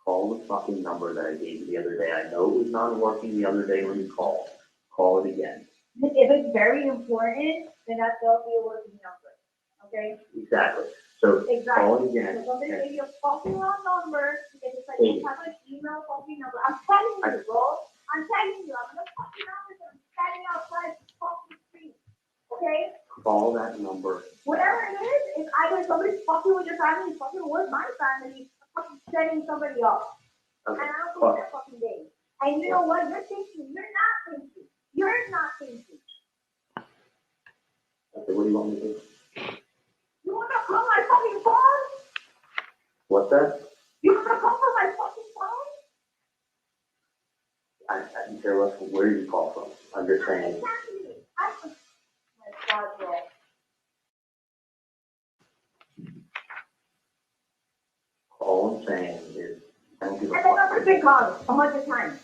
Call the fucking number that I gave you the other day. I know it was not working the other day when you called. Call it again. If it's very important, then that will be a working number, okay? Exactly. So call it again. So somebody gave you a fucking wrong number, because it's like, you have an email fucking number. I'm telling you, bro. I'm telling you, I'm gonna fucking office, I'm standing outside the fucking street, okay? Call that number. Whatever it is, if either somebody's fucking with your family, fucking with my family, fucking setting somebody up. Okay. And I don't think that fucking day. And you know what? You're thinking, you're not thinking. You're not thinking. Okay, what do you want me to do? You wanna call my fucking phone? What's that? You wanna call for my fucking phone? I don't care where you call from. I'm just saying. Exactly. My God, bro. All I'm saying is, I don't give a And the fuck. number's been called a bunch of times.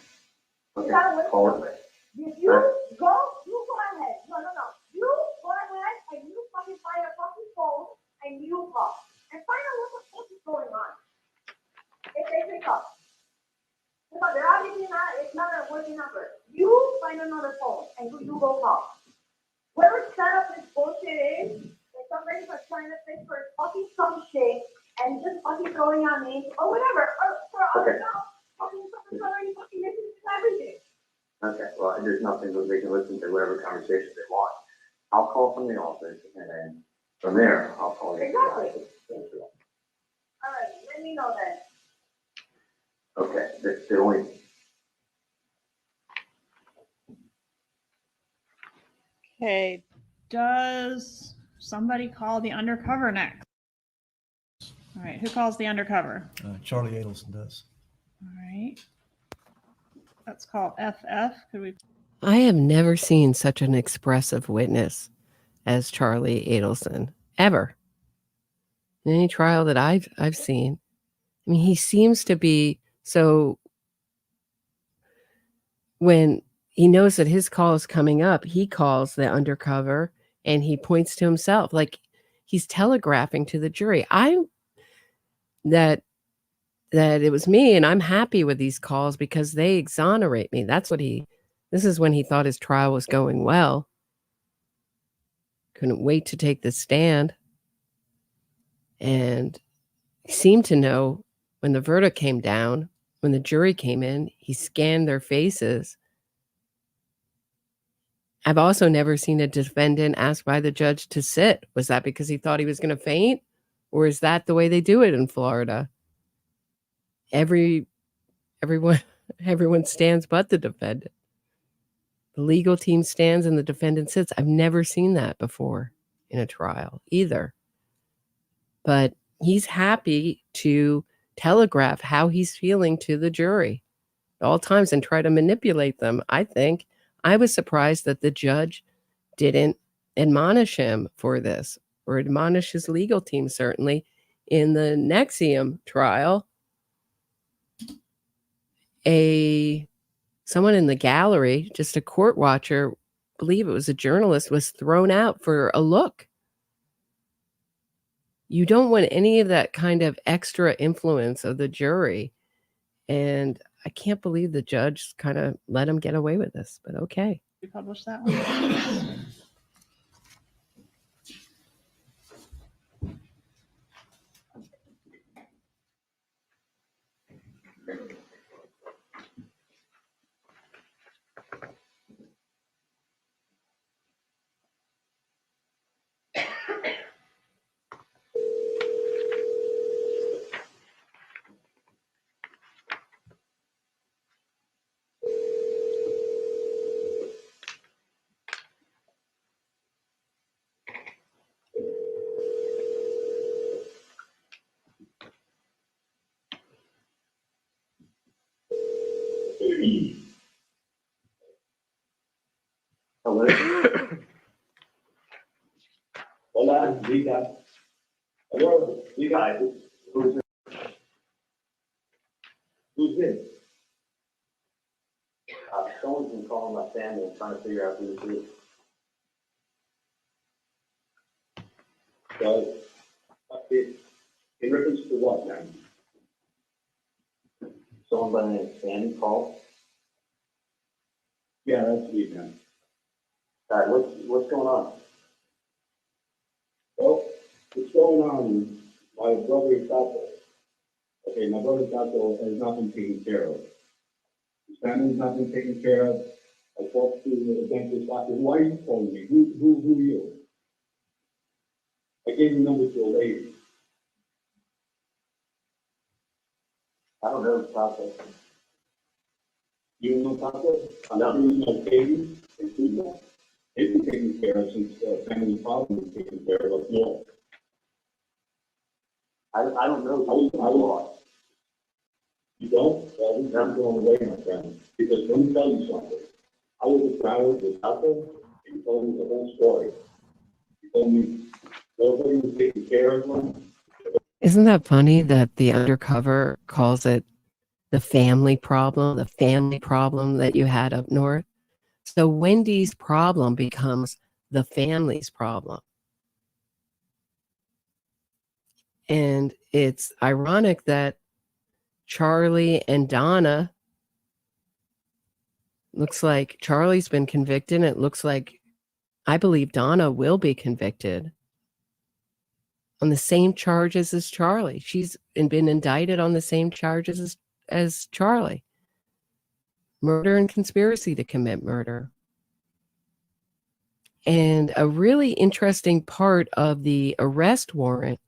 Okay, You gotta wait call for it. number. If you go ahead. No. You go ahead and you fucking find a fucking phone and you call. And find out what the fuck is going on. If they pick up. Because they're obviously it's not a working number. You find another phone and you go call. Whoever set up this bullshit is, that somebody's trying to fix for fucking some shit and just fucking throwing on names or whatever. Or for all Okay. you know, fucking someone's already fucking listening to everything. Okay, well, there's nothing that they can listen to whatever conversation they want. I'll call from the office, and then from there, I'll call you. Exactly. All right, let me know then. Okay, the only, Okay, does somebody call the undercover next? All right, who calls the undercover? Charlie Adelson does. All right. That's called FF. Could we? I have never seen such an expressive witness as Charlie Adelson, ever. In any trial that I've seen. I mean, he seems to be so when he knows that his call is coming up, he calls the undercover and he points to himself like he's telegraphing to the jury. That it was me, and I'm happy with these calls because they exonerate me. This is when he thought his trial was going well. Couldn't wait to take the stand. And he seemed to know when the verdict came down, when the jury came in, he scanned their faces. I've also never seen a defendant asked by the judge to sit. Was that because he thought he was going to faint? Or is that the way they do it in Florida? Everyone stands but the defendant. The legal team stands and the defendant sits. I've never seen that before in a trial either. But he's happy to telegraph how he's feeling to the jury at all times and try to manipulate them. I think I was surprised that the judge didn't admonish him for this, or admonish his legal team, certainly. In the Nexium trial, someone in the gallery, just a court watcher, I believe it was a journalist, was thrown out for a look. You don't want any of that kind of extra influence of the jury. And I can't believe the judge kind of let him get away with this, but okay. We publish that one. hello? Hola, Rita. Hello, Rita. Who's this? Someone's been calling my family and trying to figure out who this is. So, In reference to what, man? Someone by the name of Sandy called. Yeah, that's me, man. All right, what's going on? Well, what's going on is my brother Tato. Okay, my brother Tato has not been taken care of. His family's not been taken care of. I talked to the dentist doctor. Why are you calling me? Who are you? I gave the number to a lady. I don't know the process. You know Tato? I'm not sure you know Katie and Tuba. They've been taken care of since family problem was taken care of. No. I don't know. I was. You don't? Well, we're not going away, my friend. Because let me tell you something. I was a crowd with Tato, and he told me the whole story. He told me nobody was taking care of him. Isn't that funny that the Undercover calls it the family problem that you had up north? So Wendy's problem becomes the family's problem. And it's ironic that Charlie and Donna, looks like Charlie's been convicted, and it looks like, I believe Donna will be convicted on the same charges as Charlie. She's been indicted on the same charges as Charlie. Murder and conspiracy to commit murder. And a really interesting part of the arrest warrant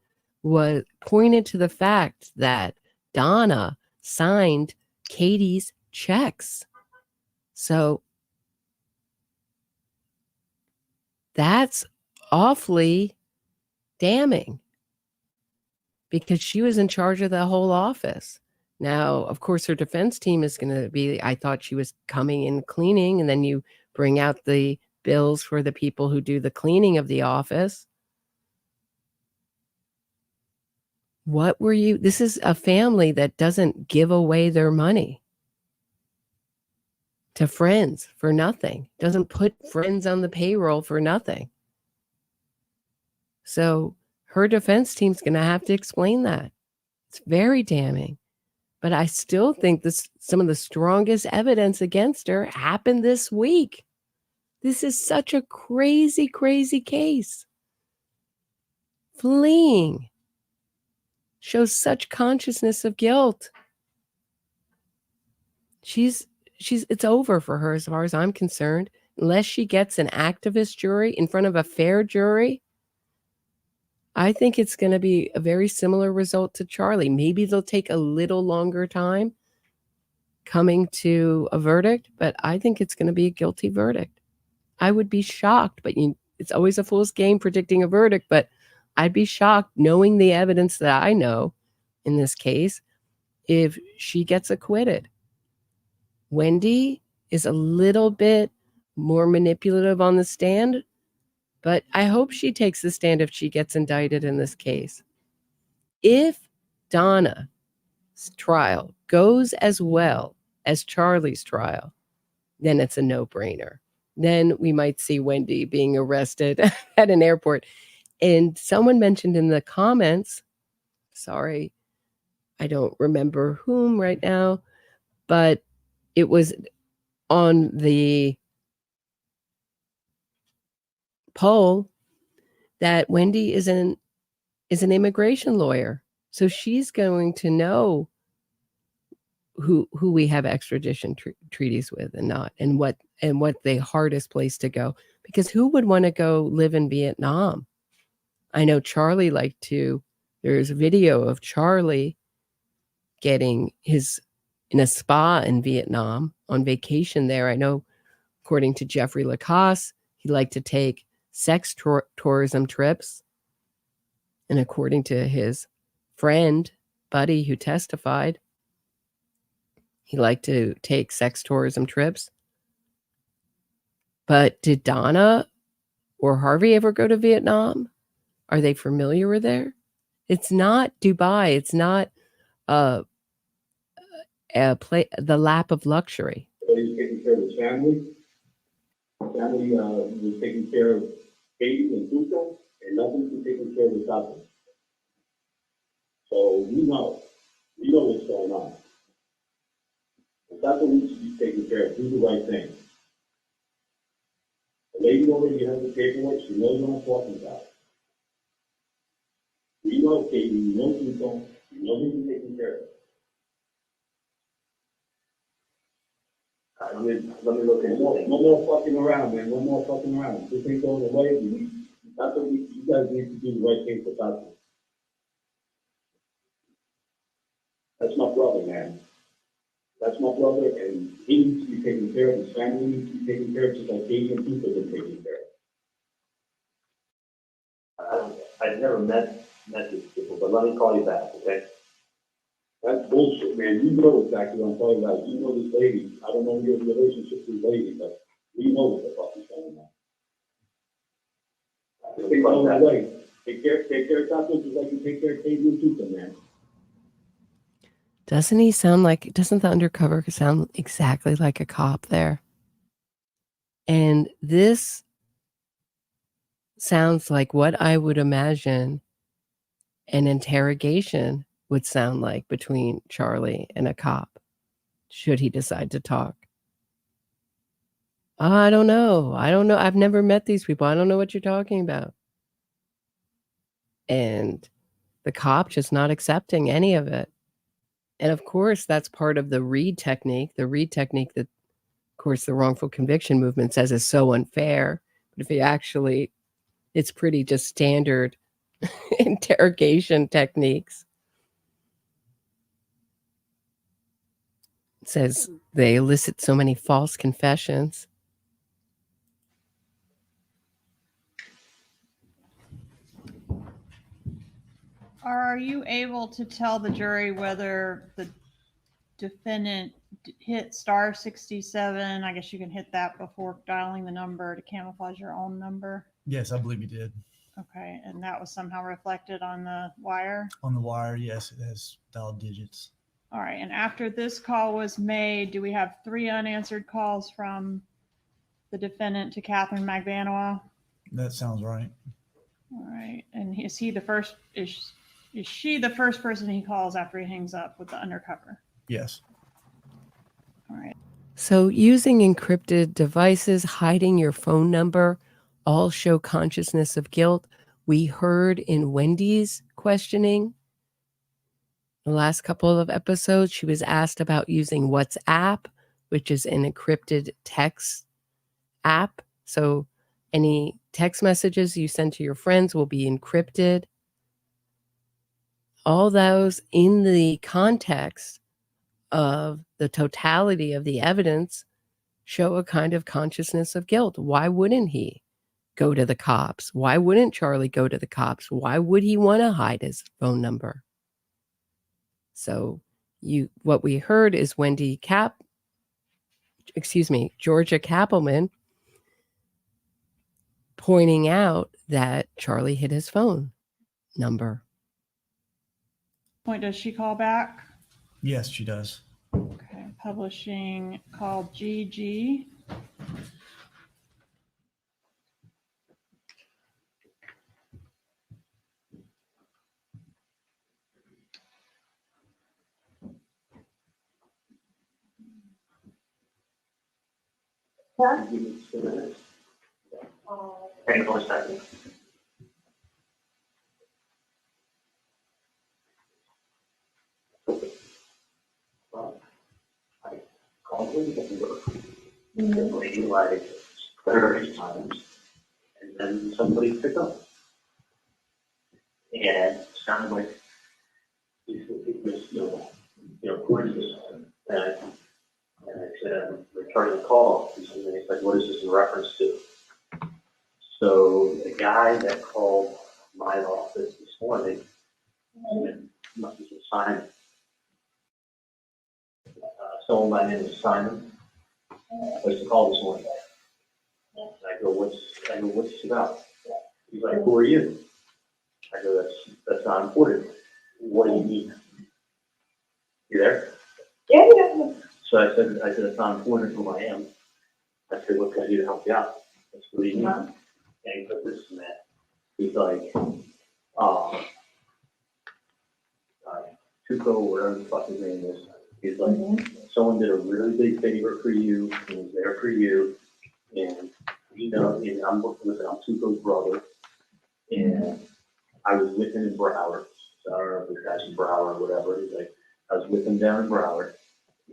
was pointed to the fact that Donna signed Katie's checks. So that's awfully damning because she was in charge of the whole office. Now, of course, her defense team is going to be, I thought she was coming in cleaning, and then you bring out the bills for the people who do the cleaning of the office. What were you? This is a family that doesn't give away their money to friends for nothing, doesn't put friends on the payroll for nothing. So her defense team's going to have to explain that. It's very damning. But I still think some of the strongest evidence against her happened this week. This is such a crazy, crazy case. Fleeing shows such consciousness of guilt. It's over for her as far as I'm concerned, unless she gets an activist jury in front of a fair jury. I think it's going to be a very similar result to Charlie. Maybe they'll take a little longer time coming to a verdict, but I think it's going to be a guilty verdict. I would be shocked, but it's always a fool's game predicting a verdict, but I'd be shocked knowing the evidence that I know in this case if she gets acquitted. Wendi is a little bit more manipulative on the stand, but I hope she takes the stand if she gets indicted in this case. If Donna's trial goes as well as Charlie's trial, then it's a no-brainer. Then we might see Wendi being arrested at an airport. And someone mentioned in the comments, sorry, I don't remember whom right now, but it was on the poll that Wendi is an immigration lawyer. So she's going to know who we have extradition treaties with and not, and what the hardest place to go, because who would want to go live in Vietnam? I know Charlie liked to. There's a video of Charlie getting in a spa in Vietnam on vacation there. I know, according to Jeffrey Lacasse, he liked to take sex tourism trips. And according to his friend, Buddy, who testified, he liked to take sex tourism trips. But did Donna or Harvey ever go to Vietnam? Are they familiar with there? It's not Dubai. It's not the lap of luxury. He was taking care of his family. Family was taking care of Katie and Tuco, and nothing was taking care of his husband. So we know what's going on. If that's what needs to be taken care of, do the right thing. The lady already has the paperwork, she knows what I'm talking about. We know, Katie, we know who's going, we know who's taking care of it. Let me look into it. No more fucking around, man. No more fucking around. This ain't going away. That's what you guys need to do the right thing for Katherine. That's my brother, man. That's my brother, and he needs to be taken care of. His family needs to be taken care of, just like Asian people have been taken care of. I've never met these people, but let me call you back, okay? That's bullshit, man. You know exactly what I'm talking about. You know this lady. I don't know your relationship with this lady, but we know what the fuck is going on. Stay on the way. Take care of Katherine just like you take care of Katie and Tuka, man. Doesn't the undercover sound exactly like a cop there? And this sounds like what I would imagine an interrogation would sound like between Charlie and a cop, should he decide to talk. I don't know. I've never met these people. I don't know what you're talking about. And the cop just not accepting any of it. And of course, that's part of the Reid technique. The Reid technique that, of course, the wrongful conviction movement says is so unfair. But if you actually, it's pretty just standard interrogation techniques. It says they elicit so many false confessions. Are you able to tell the jury whether the defendant hit star 67? I guess you can hit that before dialing the number to camouflage your own number. Yes, I believe he did. Okay, and that was somehow reflected on the wire? On the wire, yes, it has dialed digits. All right, and after this call was made, do we have 3 unanswered calls from the defendant to Katherine Magbanua? That sounds right. All right, and is he the first? Is she the first person he calls after he hangs up with the undercover? Yes. All right. So using encrypted devices, hiding your phone number, all show consciousness of guilt. We heard in Wendy's questioning the last couple of episodes, she was asked about using WhatsApp, which is an encrypted text app. So any text messages you send to your friends will be encrypted. All those in the context of the totality of the evidence show a kind of consciousness of guilt. Why wouldn't he go to the cops? Why wouldn't Charlie go to the cops? Why would he want to hide his phone number? So what we heard is Georgia Kappelman pointing out that Charlie hid his phone number. Point, does she call back? Yes, she does. Okay, publishing called GG. Huh? Give me 2 minutes. Hang on a second. I called him over. The lady like 30 times, and then somebody picked up. And it sounded like it was, courses. And I said, returning the call. And he's like, what is this in reference to? So the guy that called my office this morning, must be Simon. Someone by the name of Simon was to call this morning. And I go, what's this about? He's like, who are you? I go, that's not important. What do you need? You there? Yeah. So I said, it's not important who I am. I said, what can I do to help you out? I said, what do you need? And he put this and that. He's like, Tuco, whatever the fuck his name is. He's like, someone did a really big favor for you, and was there for you, and you know, and I'm Tuco's brother, and I was with him in Broward. So I don't know if this guy's in Broward or whatever. He's like, I was with him down in Broward,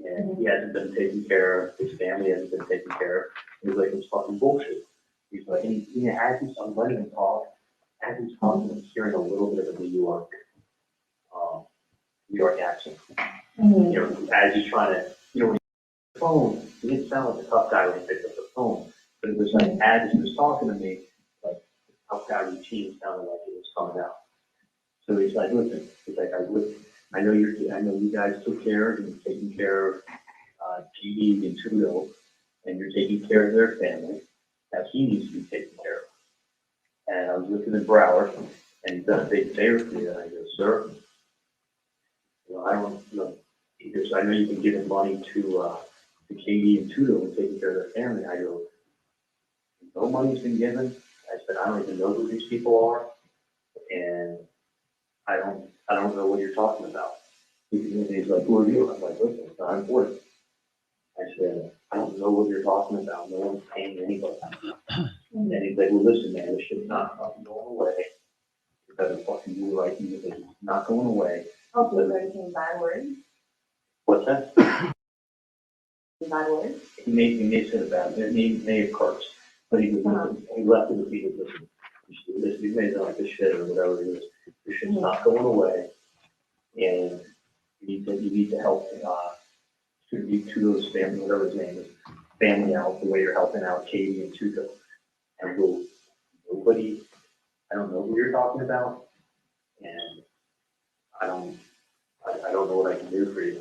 and he hasn't been taken care of. His family hasn't been taken care of. He's like, it's fucking bullshit. He's like, and he as he's, I'm letting him talk, as he's talking, I'm hearing a little bit of a New York accent. You know, as he's trying to, you know, the phone, he didn't sound like a tough guy when he picked up the phone, but it was like, as he was talking to me, like, the tough guy routine sounded like it was coming out. So he's like, listen, he's like, I know you guys took care of and taking care of GD and Trudeau, and you're taking care of their family. Now he needs to be taken care of. And I was looking at Broward, and he's done a big favor for me. And I go, sir, you know, I don't know. He goes, I know you've been giving money to Katie and Trudeau and taking care of their family. I go, no money's been given. I said, I don't even know who these people are, and I don't know what you're talking about. He's like, who are you? I'm like, listen, it's not important. I said, I don't know what you're talking about. No one's paying anybody. And he's like, well, listen, man, this shit's not fucking going away. You better fucking do the right thing. It's not going away. Okay, so anything bad words? What's that? Bad words? He may say about it. He may have cursed. But he left it with me. This made like this shit or whatever it is. This shit's not going away. And you need to help Tuco's family, whatever his name is, family out the way you're helping out Katie and Tuco. And I don't know who you're talking about, and I don't know what I can do for you.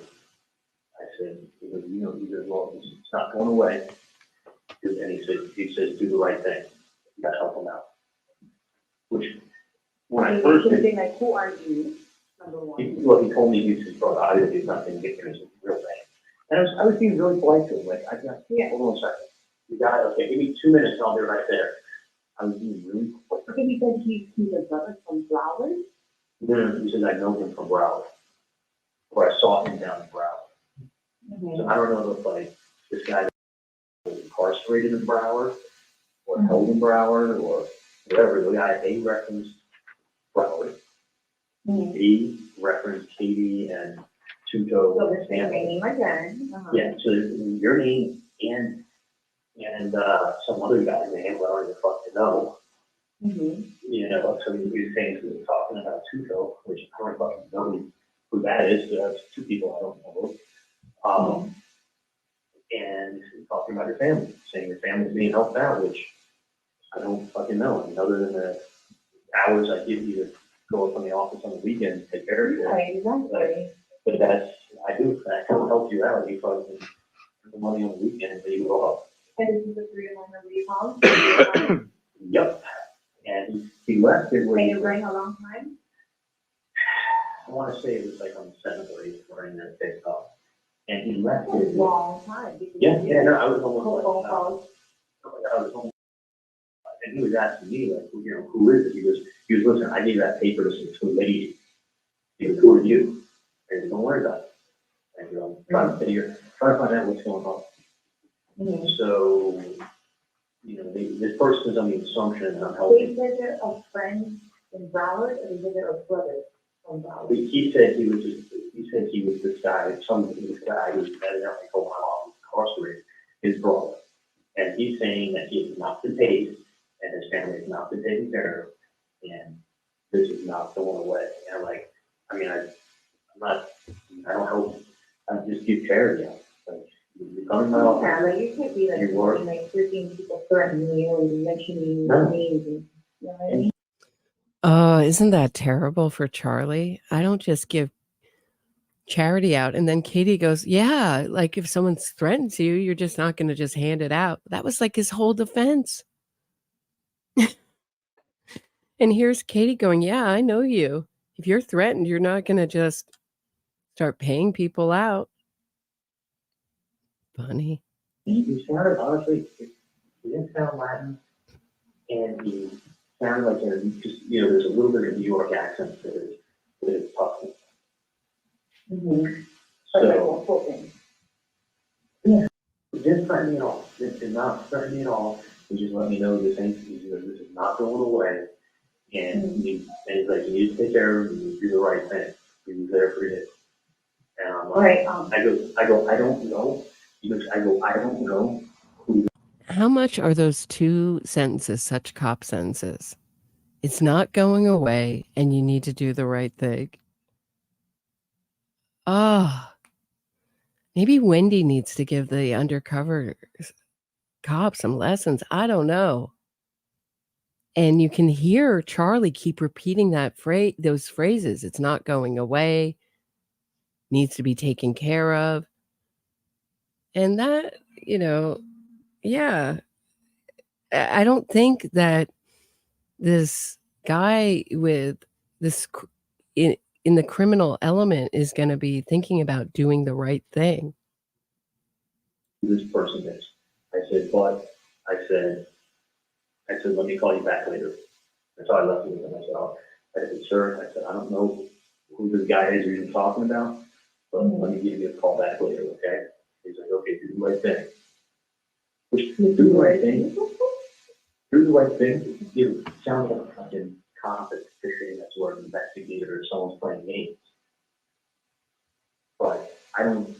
I said, because you know, he said, well, it's not going away. And he says, do the right thing. You gotta help him out. Which, when I first should have been like, who are you? Number one. He told me he's his brother. I didn't do nothing to get him his real name. And I was being really polite to him. Like, hold on a second. You got it. Okay, give me 2 minutes and I'll be right there. I was being really polite. Okay, he said he's a brother from Flowers? No, he said I know him from Broward. Or I saw him down in Broward. So I don't know if like this guy was incarcerated in Broward or held in Broward or whatever. The guy A referenced Broward. B referenced Katie and Tuco. So this name again. Yeah, so your name and some other guy's name, well, I don't even fucking know. You know, so he was saying he was talking about Tuco, which I don't fucking know who that is, so that's two people I don't know. And talking about your family, saying your family's being helped out, which I don't fucking know. I mean, other than the hours I give you to go up on the office on the weekend and take care of you. Right, exactly. But I can help you out. You probably can put the money on the weekend and you go up. And this is the 3 of 1 house? Yep. And he left it where and you're going a long time? I want to say it was like on the 7th or 8th morning that it picked up. And he left it. A long time. Yeah, no, I was almost I was almost, and he was asking me, like, you know, who is it? He was, listen, I gave that paper to some lady. He goes, who are you? I said, don't worry about it. And I'm trying to find out what's going on. So, you know, this person is on the assumption that I'm helping. So is there a friend in Broward, or is there a brother from Broward? He said he was this guy, this guy who evidently told my mom was incarcerated, his brother. And he's saying that he has not been paid and his family has not been taken care of, and this is not going away. And I'm like, I mean, I don't help, I just give charity out. Like, you come in my office. Yeah, like you can't be like 13 people threatening you and mentioning names and, you know what I mean? Oh, isn't that terrible for Charlie? I don't just give charity out. And then Katie goes, yeah, like if someone threatens you, you're just not going to just hand it out. That was like his whole defense. And here's Katie going, yeah, I know you. If you're threatened, you're not going to just start paying people out. Funny. He sounded, honestly, he didn't sound Latin, and he sounded like there's a little bit of New York accent that is tough. Mm-hmm. So, yeah, just threaten me at all. This did not threaten me at all. He just let me know this is not going away. And he's like, you need to take care of him, you need to do the right thing. He was there for you. And I'm like, I go, I don't know. He goes, I don't know who. How much are those two sentences such cop sentences? It's not going away and you need to do the right thing. Oh, maybe Wendi needs to give the undercover cop some lessons. I don't know. And you can hear Charlie keep repeating those phrases. It's not going away, needs to be taken care of. And that, yeah, I don't think that this guy with this in the criminal element is going to be thinking about doing the right thing. This person is. I said, let me call you back later. That's how I left it with him. I said, sir, I said, I don't know who this guy is you're talking about, but let me give you a call back later, okay? He's like, okay, do the right thing. Which, do the right thing. Do the right thing. You sound like a fucking cop that's fishing, that's where an investigator or someone's playing games. But I don't,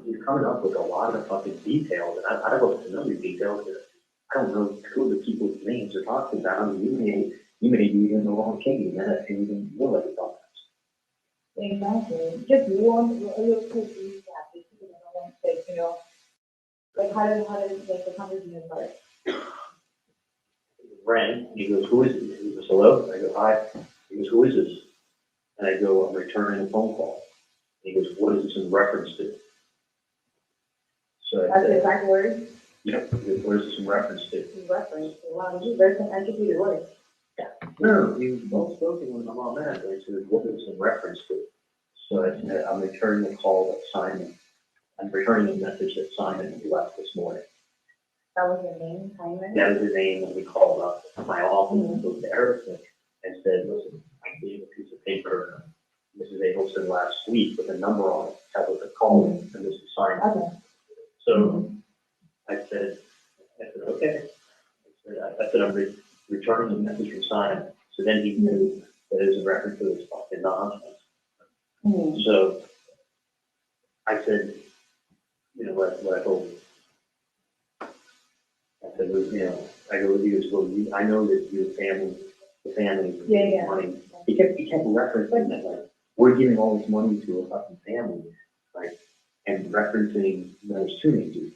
he's coming up with a lot of fucking details, and I don't know to know these details, but I don't know who the people's names are talking about. I mean, you may be in the wrong case, and that's even more like a dumbass. Exactly. Just one real quick recap, because I don't want to say, like how did like the conversation start? Rang, he goes, who is it? He goes, hello? I go, hi. He goes, who is this? And I go, I'm returning a phone call. And he goes, what is this in reference to? So That's the exact word? Yep. He goes, what is this in reference to? In reference to, wow, you very educated word. Yeah. No, he was well spoken when I'm on that. I said, what is this in reference to? So I said, I'm returning the call that Simon, I'm returning the message that Simon left this morning. That was your name, Simon? That was his name when we called up my office and spoke to Eric and said, listen, I gave a piece of paper to Mrs. Adelson last week with a number on it, that was a call, and this is signed. Okay. So I said, okay. I said, I'm returning the message from Simon. So then he knew that it was a reference to this fucking nonsense. So I said, what I told him. I said, I go with you as well. I know that your family, money. He kept referencing that, like, we're giving all this money to a fucking family, like, and referencing, there's two names,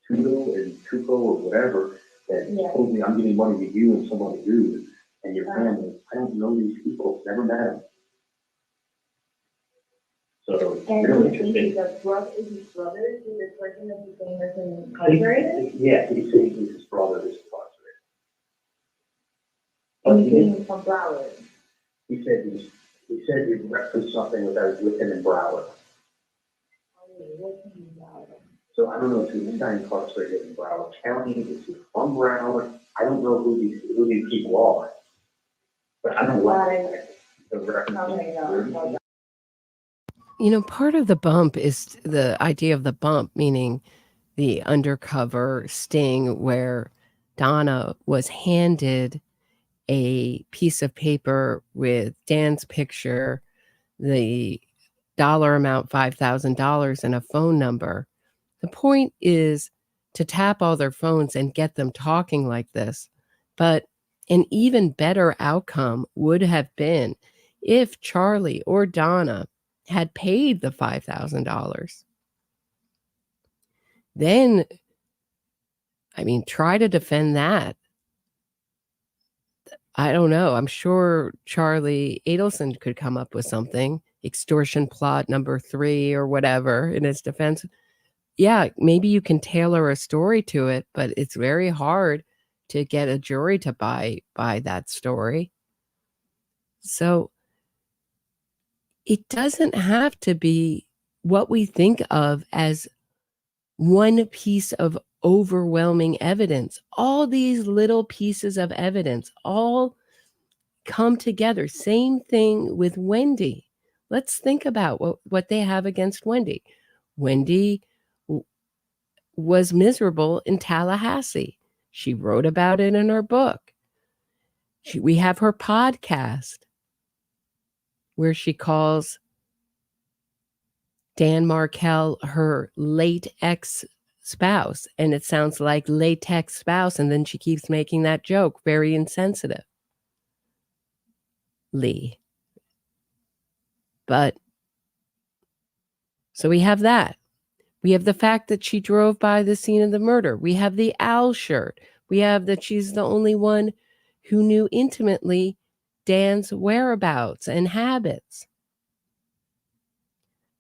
Tudo and Tuco or whatever, that told me I'm giving money to you and someone to you and your family. I don't know these people, never met them. So, and really interesting. Is his brother, is the person that he's saying that's incarcerated? Yeah, he's saying he's his brother is incarcerated. And he's saying from Broward. He said he referenced something with him in Broward. So I don't know if he's incarcerated in Broward County, is he from Broward? I don't know who these people are. But I don't know the reference. Part of the bump is the idea of the bump, meaning the undercover sting where Donna was handed a piece of paper with Dan's picture, the dollar amount, $5,000, and a phone number. The point is to tap all their phones and get them talking like this. But an even better outcome would have been if Charlie or Donna had paid the $5,000. Then, try to defend that. I don't know. I'm sure Charlie Adelson could come up with something, extortion plot number 3 or whatever in his defense. Yeah, maybe you can tailor a story to it, but it's very hard to get a jury to buy that story. So it doesn't have to be what we think of as one piece of overwhelming evidence. All these little pieces of evidence all come together. Same thing with Wendi. Let's think about what they have against Wendi. Wendi was miserable in Tallahassee. She wrote about it in her book. We have her podcast where she calls Dan Markel her late ex-spouse, and it sounds like latex spouse, and then she keeps making that joke. Very insensitive. Lee. But so we have that. We have the fact that she drove by the scene of the murder. We have the owl shirt. We have that she's the only one who knew intimately Dan's whereabouts and habits.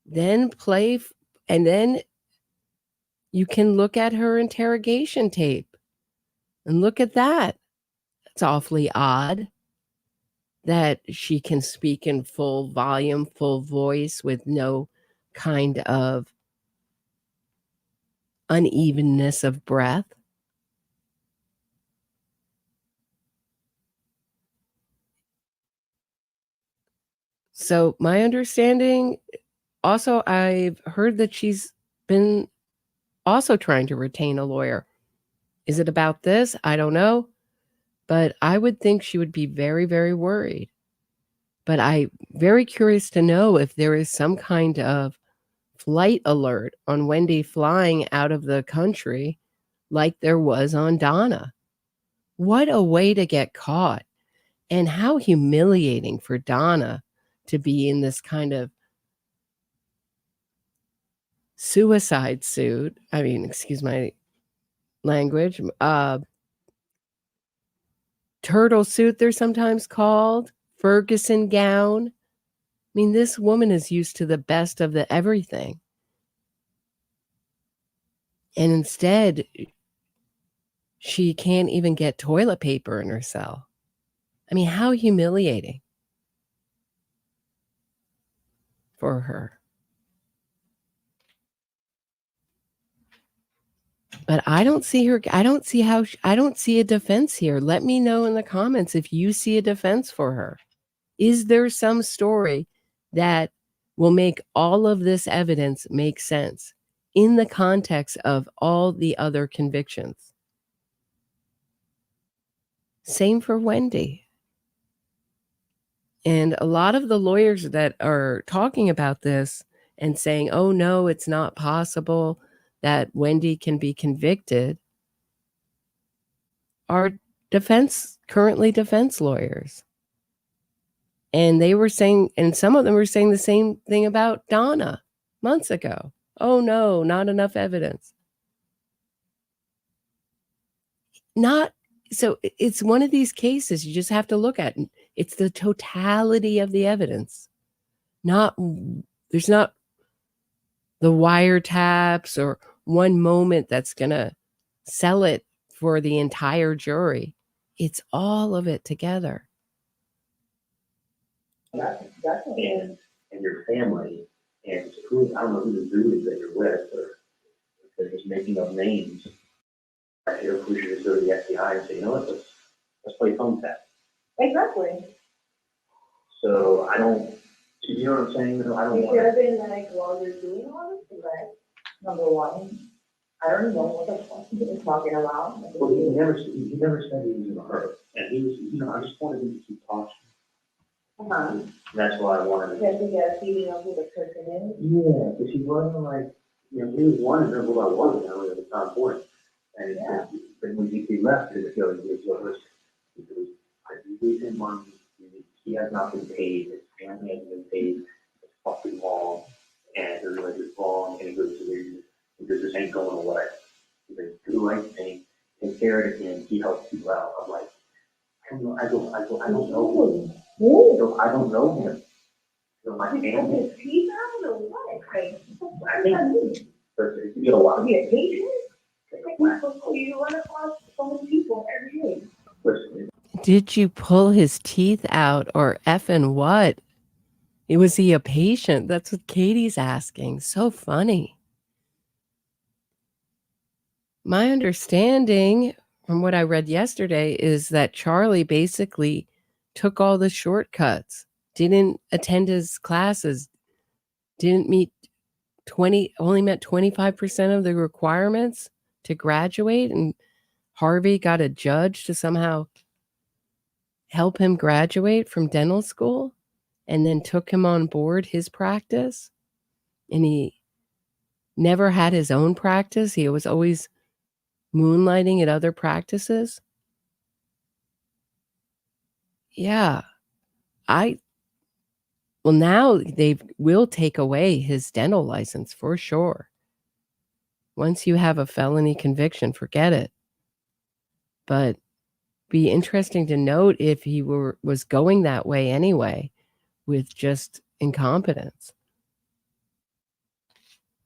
Then then you can look at her interrogation tape and look at that. It's awfully odd that she can speak in full volume, full voice with no kind of unevenness of breath. So my understanding, also, I've heard that she's been also trying to retain a lawyer. Is it about this? I don't know. But I would think she would be very, very worried. But I'm very curious to know if there is some kind of flight alert on Wendi flying out of the country like there was on Donna. What a way to get caught. And how humiliating for Donna to be in this kind of suicide suit. I mean, excuse my language. Turtle suit, they're sometimes called. Ferguson gown. I mean, this woman is used to the best of the everything. And instead, she can't even get toilet paper in her cell. I mean, how humiliating for her. But I don't see her. I don't see a defense here. Let me know in the comments if you see a defense for her. Is there some story that will make all of this evidence make sense in the context of all the other convictions? Same for Wendi. And a lot of the lawyers that are talking about this and saying, oh, no, it's not possible that Wendi can be convicted are currently defense lawyers. And they were saying, and some of them were saying the same thing about Donna months ago. Oh, no, not enough evidence. So it's one of these cases you just have to look at. It's the totality of the evidence. There's not the wiretaps or one moment that's going to sell it for the entire jury. It's all of it together. And your family, and I don't know who the dude is that you're with, or if they're just making up names. I hear we should just go to the FBI and say, you know what, let's play phone tag. Exactly. So I don't, you know what I'm saying? I don't If want you're been like, while you're doing all this, like, number one, I don't know what the fuck he was talking about. Well, he never said he was in a hurry, and he was, I just wanted him to keep talking. That's why I wanted Because you get a feeling of who the person is. Yeah, because he wasn't like, he was wondering who I was, at the time point. And but when he left, he was I gave him money, he has not been paid, his family hasn't been paid, it's fucking wrong, and they're like, it's wrong, and he goes to the, because this ain't going away. He's like, do the right thing, take care of it, and he helps people out. I'm like, I don't know him. I don't know him. So my family. He's out of the way. I think, you know what? Be a patient? You run across so many people every day. Did you pull his teeth out or effing what? Was he a patient? That's what Katie's asking. So funny. My understanding from what I read yesterday is that Charlie basically took all the shortcuts didn't attend his classes, didn't meet only met 25% of the requirements to graduate, and Harvey got a judge to somehow help him graduate from dental school and then took him on board his practice. And he never had his own practice. He was always moonlighting at other practices. Yeah. Well, now they will take away his dental license for sure. Once you have a felony conviction, forget it. But be interesting to note if he was going that way anyway, with just incompetence.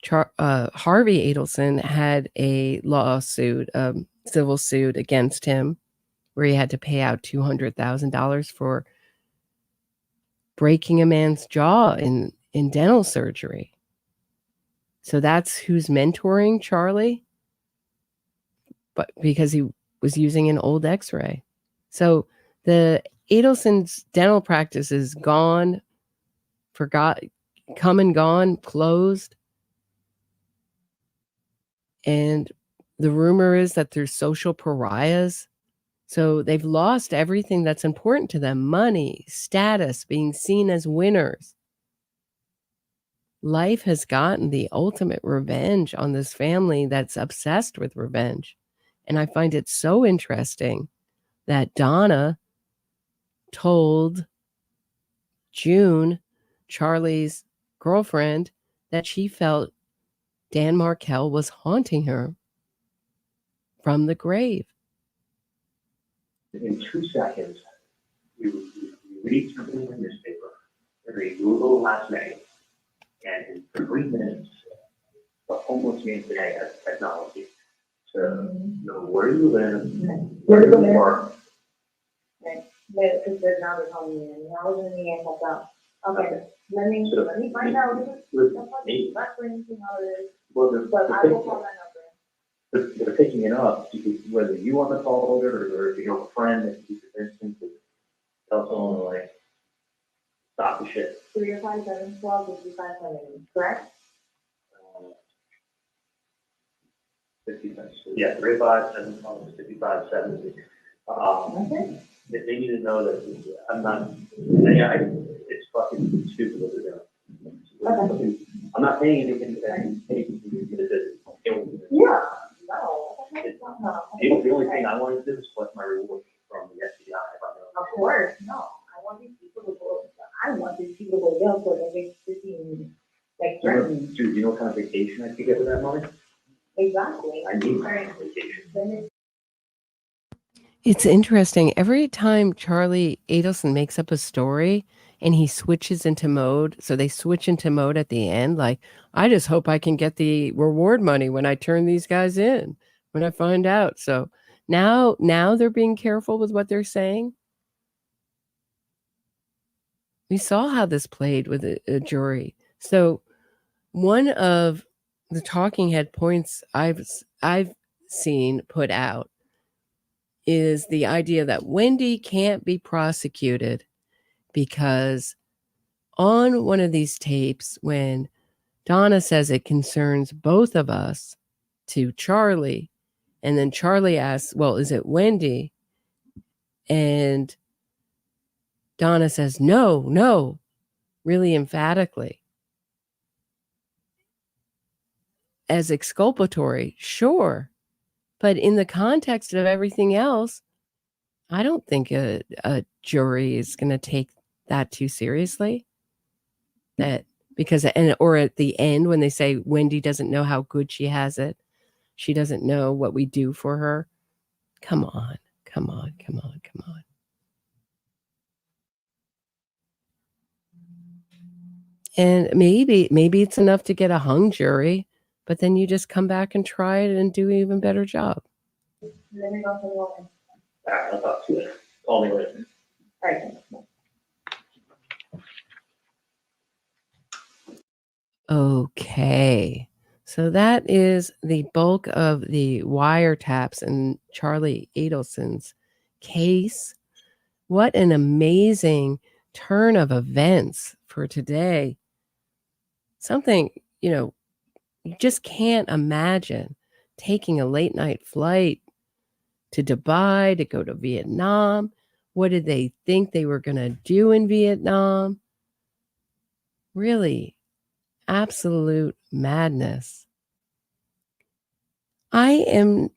Harvey Adelson had a lawsuit, civil suit against him, where he had to pay out $200,000 for breaking a man's jaw in dental surgery. So that's who's mentoring Charlie, but because he was using an old x-ray. So the Adelson's dental practice is gone, come and gone, closed. And the rumor is that they're social pariahs. So they've lost everything that's important to them: money, status, being seen as winners. Life has gotten the ultimate revenge on this family that's obsessed with revenge. And I find it so interesting that Donna told June, Charlie's girlfriend, that she felt Dan Markel was haunting her from the grave. In 2 seconds, you read something in the newspaper, you Google last name, and in 3 minutes, the homeless man today has technology to know where you live, where you work. Because they're now calling me, and I was in the end of that. Okay, let me find out. Not for anything other, but I will call that number. They're picking it up, whether you want to call it or if you have a friend that you convince them to tell someone, like, stop the shit. 305-712-5570, correct? 55, yeah, 305-712-5570. Okay. They need to know that I'm not, it's fucking stupid what they're doing. Okay. I'm not paying anything to that. Yeah, no. The only thing I want to do is collect my reward from the FBI. Of course, no. I want these people to go jail for every 15, like, threatening. Dude, you know what kind of vacation I could get with that money? Exactly. I need my vacation. It's interesting. Every time Charlie Adelson makes up a story and he switches into mode, so they switch into mode at the end, like, I just hope I can get the reward money when I turn these guys in, when I find out. So now they're being careful with what they're saying. We saw how this played with a jury. So one of the talking head points I've seen put out is the idea that Wendi can't be prosecuted because on one of these tapes, when Donna says it concerns both of us to Charlie, and then Charlie asks, well, is it Wendi? And Donna says, no, really emphatically. As exculpatory, sure. But in the context of everything else, I don't think a jury is going to take that too seriously. Or at the end when they say Wendi doesn't know how good she has it, she doesn't know what we do for her. Come on. And maybe it's enough to get a hung jury, but then you just come back and try it and do an even better job. Let me go for the woman. All right, I'll talk to you. Call me later. All right. Okay. So that is the bulk of the wiretaps in Charlie Adelson's case. What an amazing turn of events for today. Something, you just can't imagine taking a late night flight to Dubai to go to Vietnam. What did they think they were going to do in Vietnam? Really, absolute madness. I am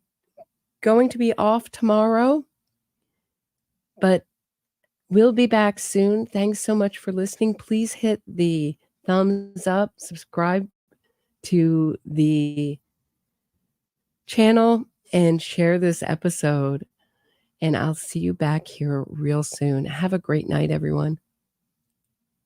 going to be off tomorrow, but we'll be back soon. Thanks so much for listening. Please hit the thumbs up, subscribe to the channel, and share this episode. And I'll see you back here real soon. Have a great night, everyone.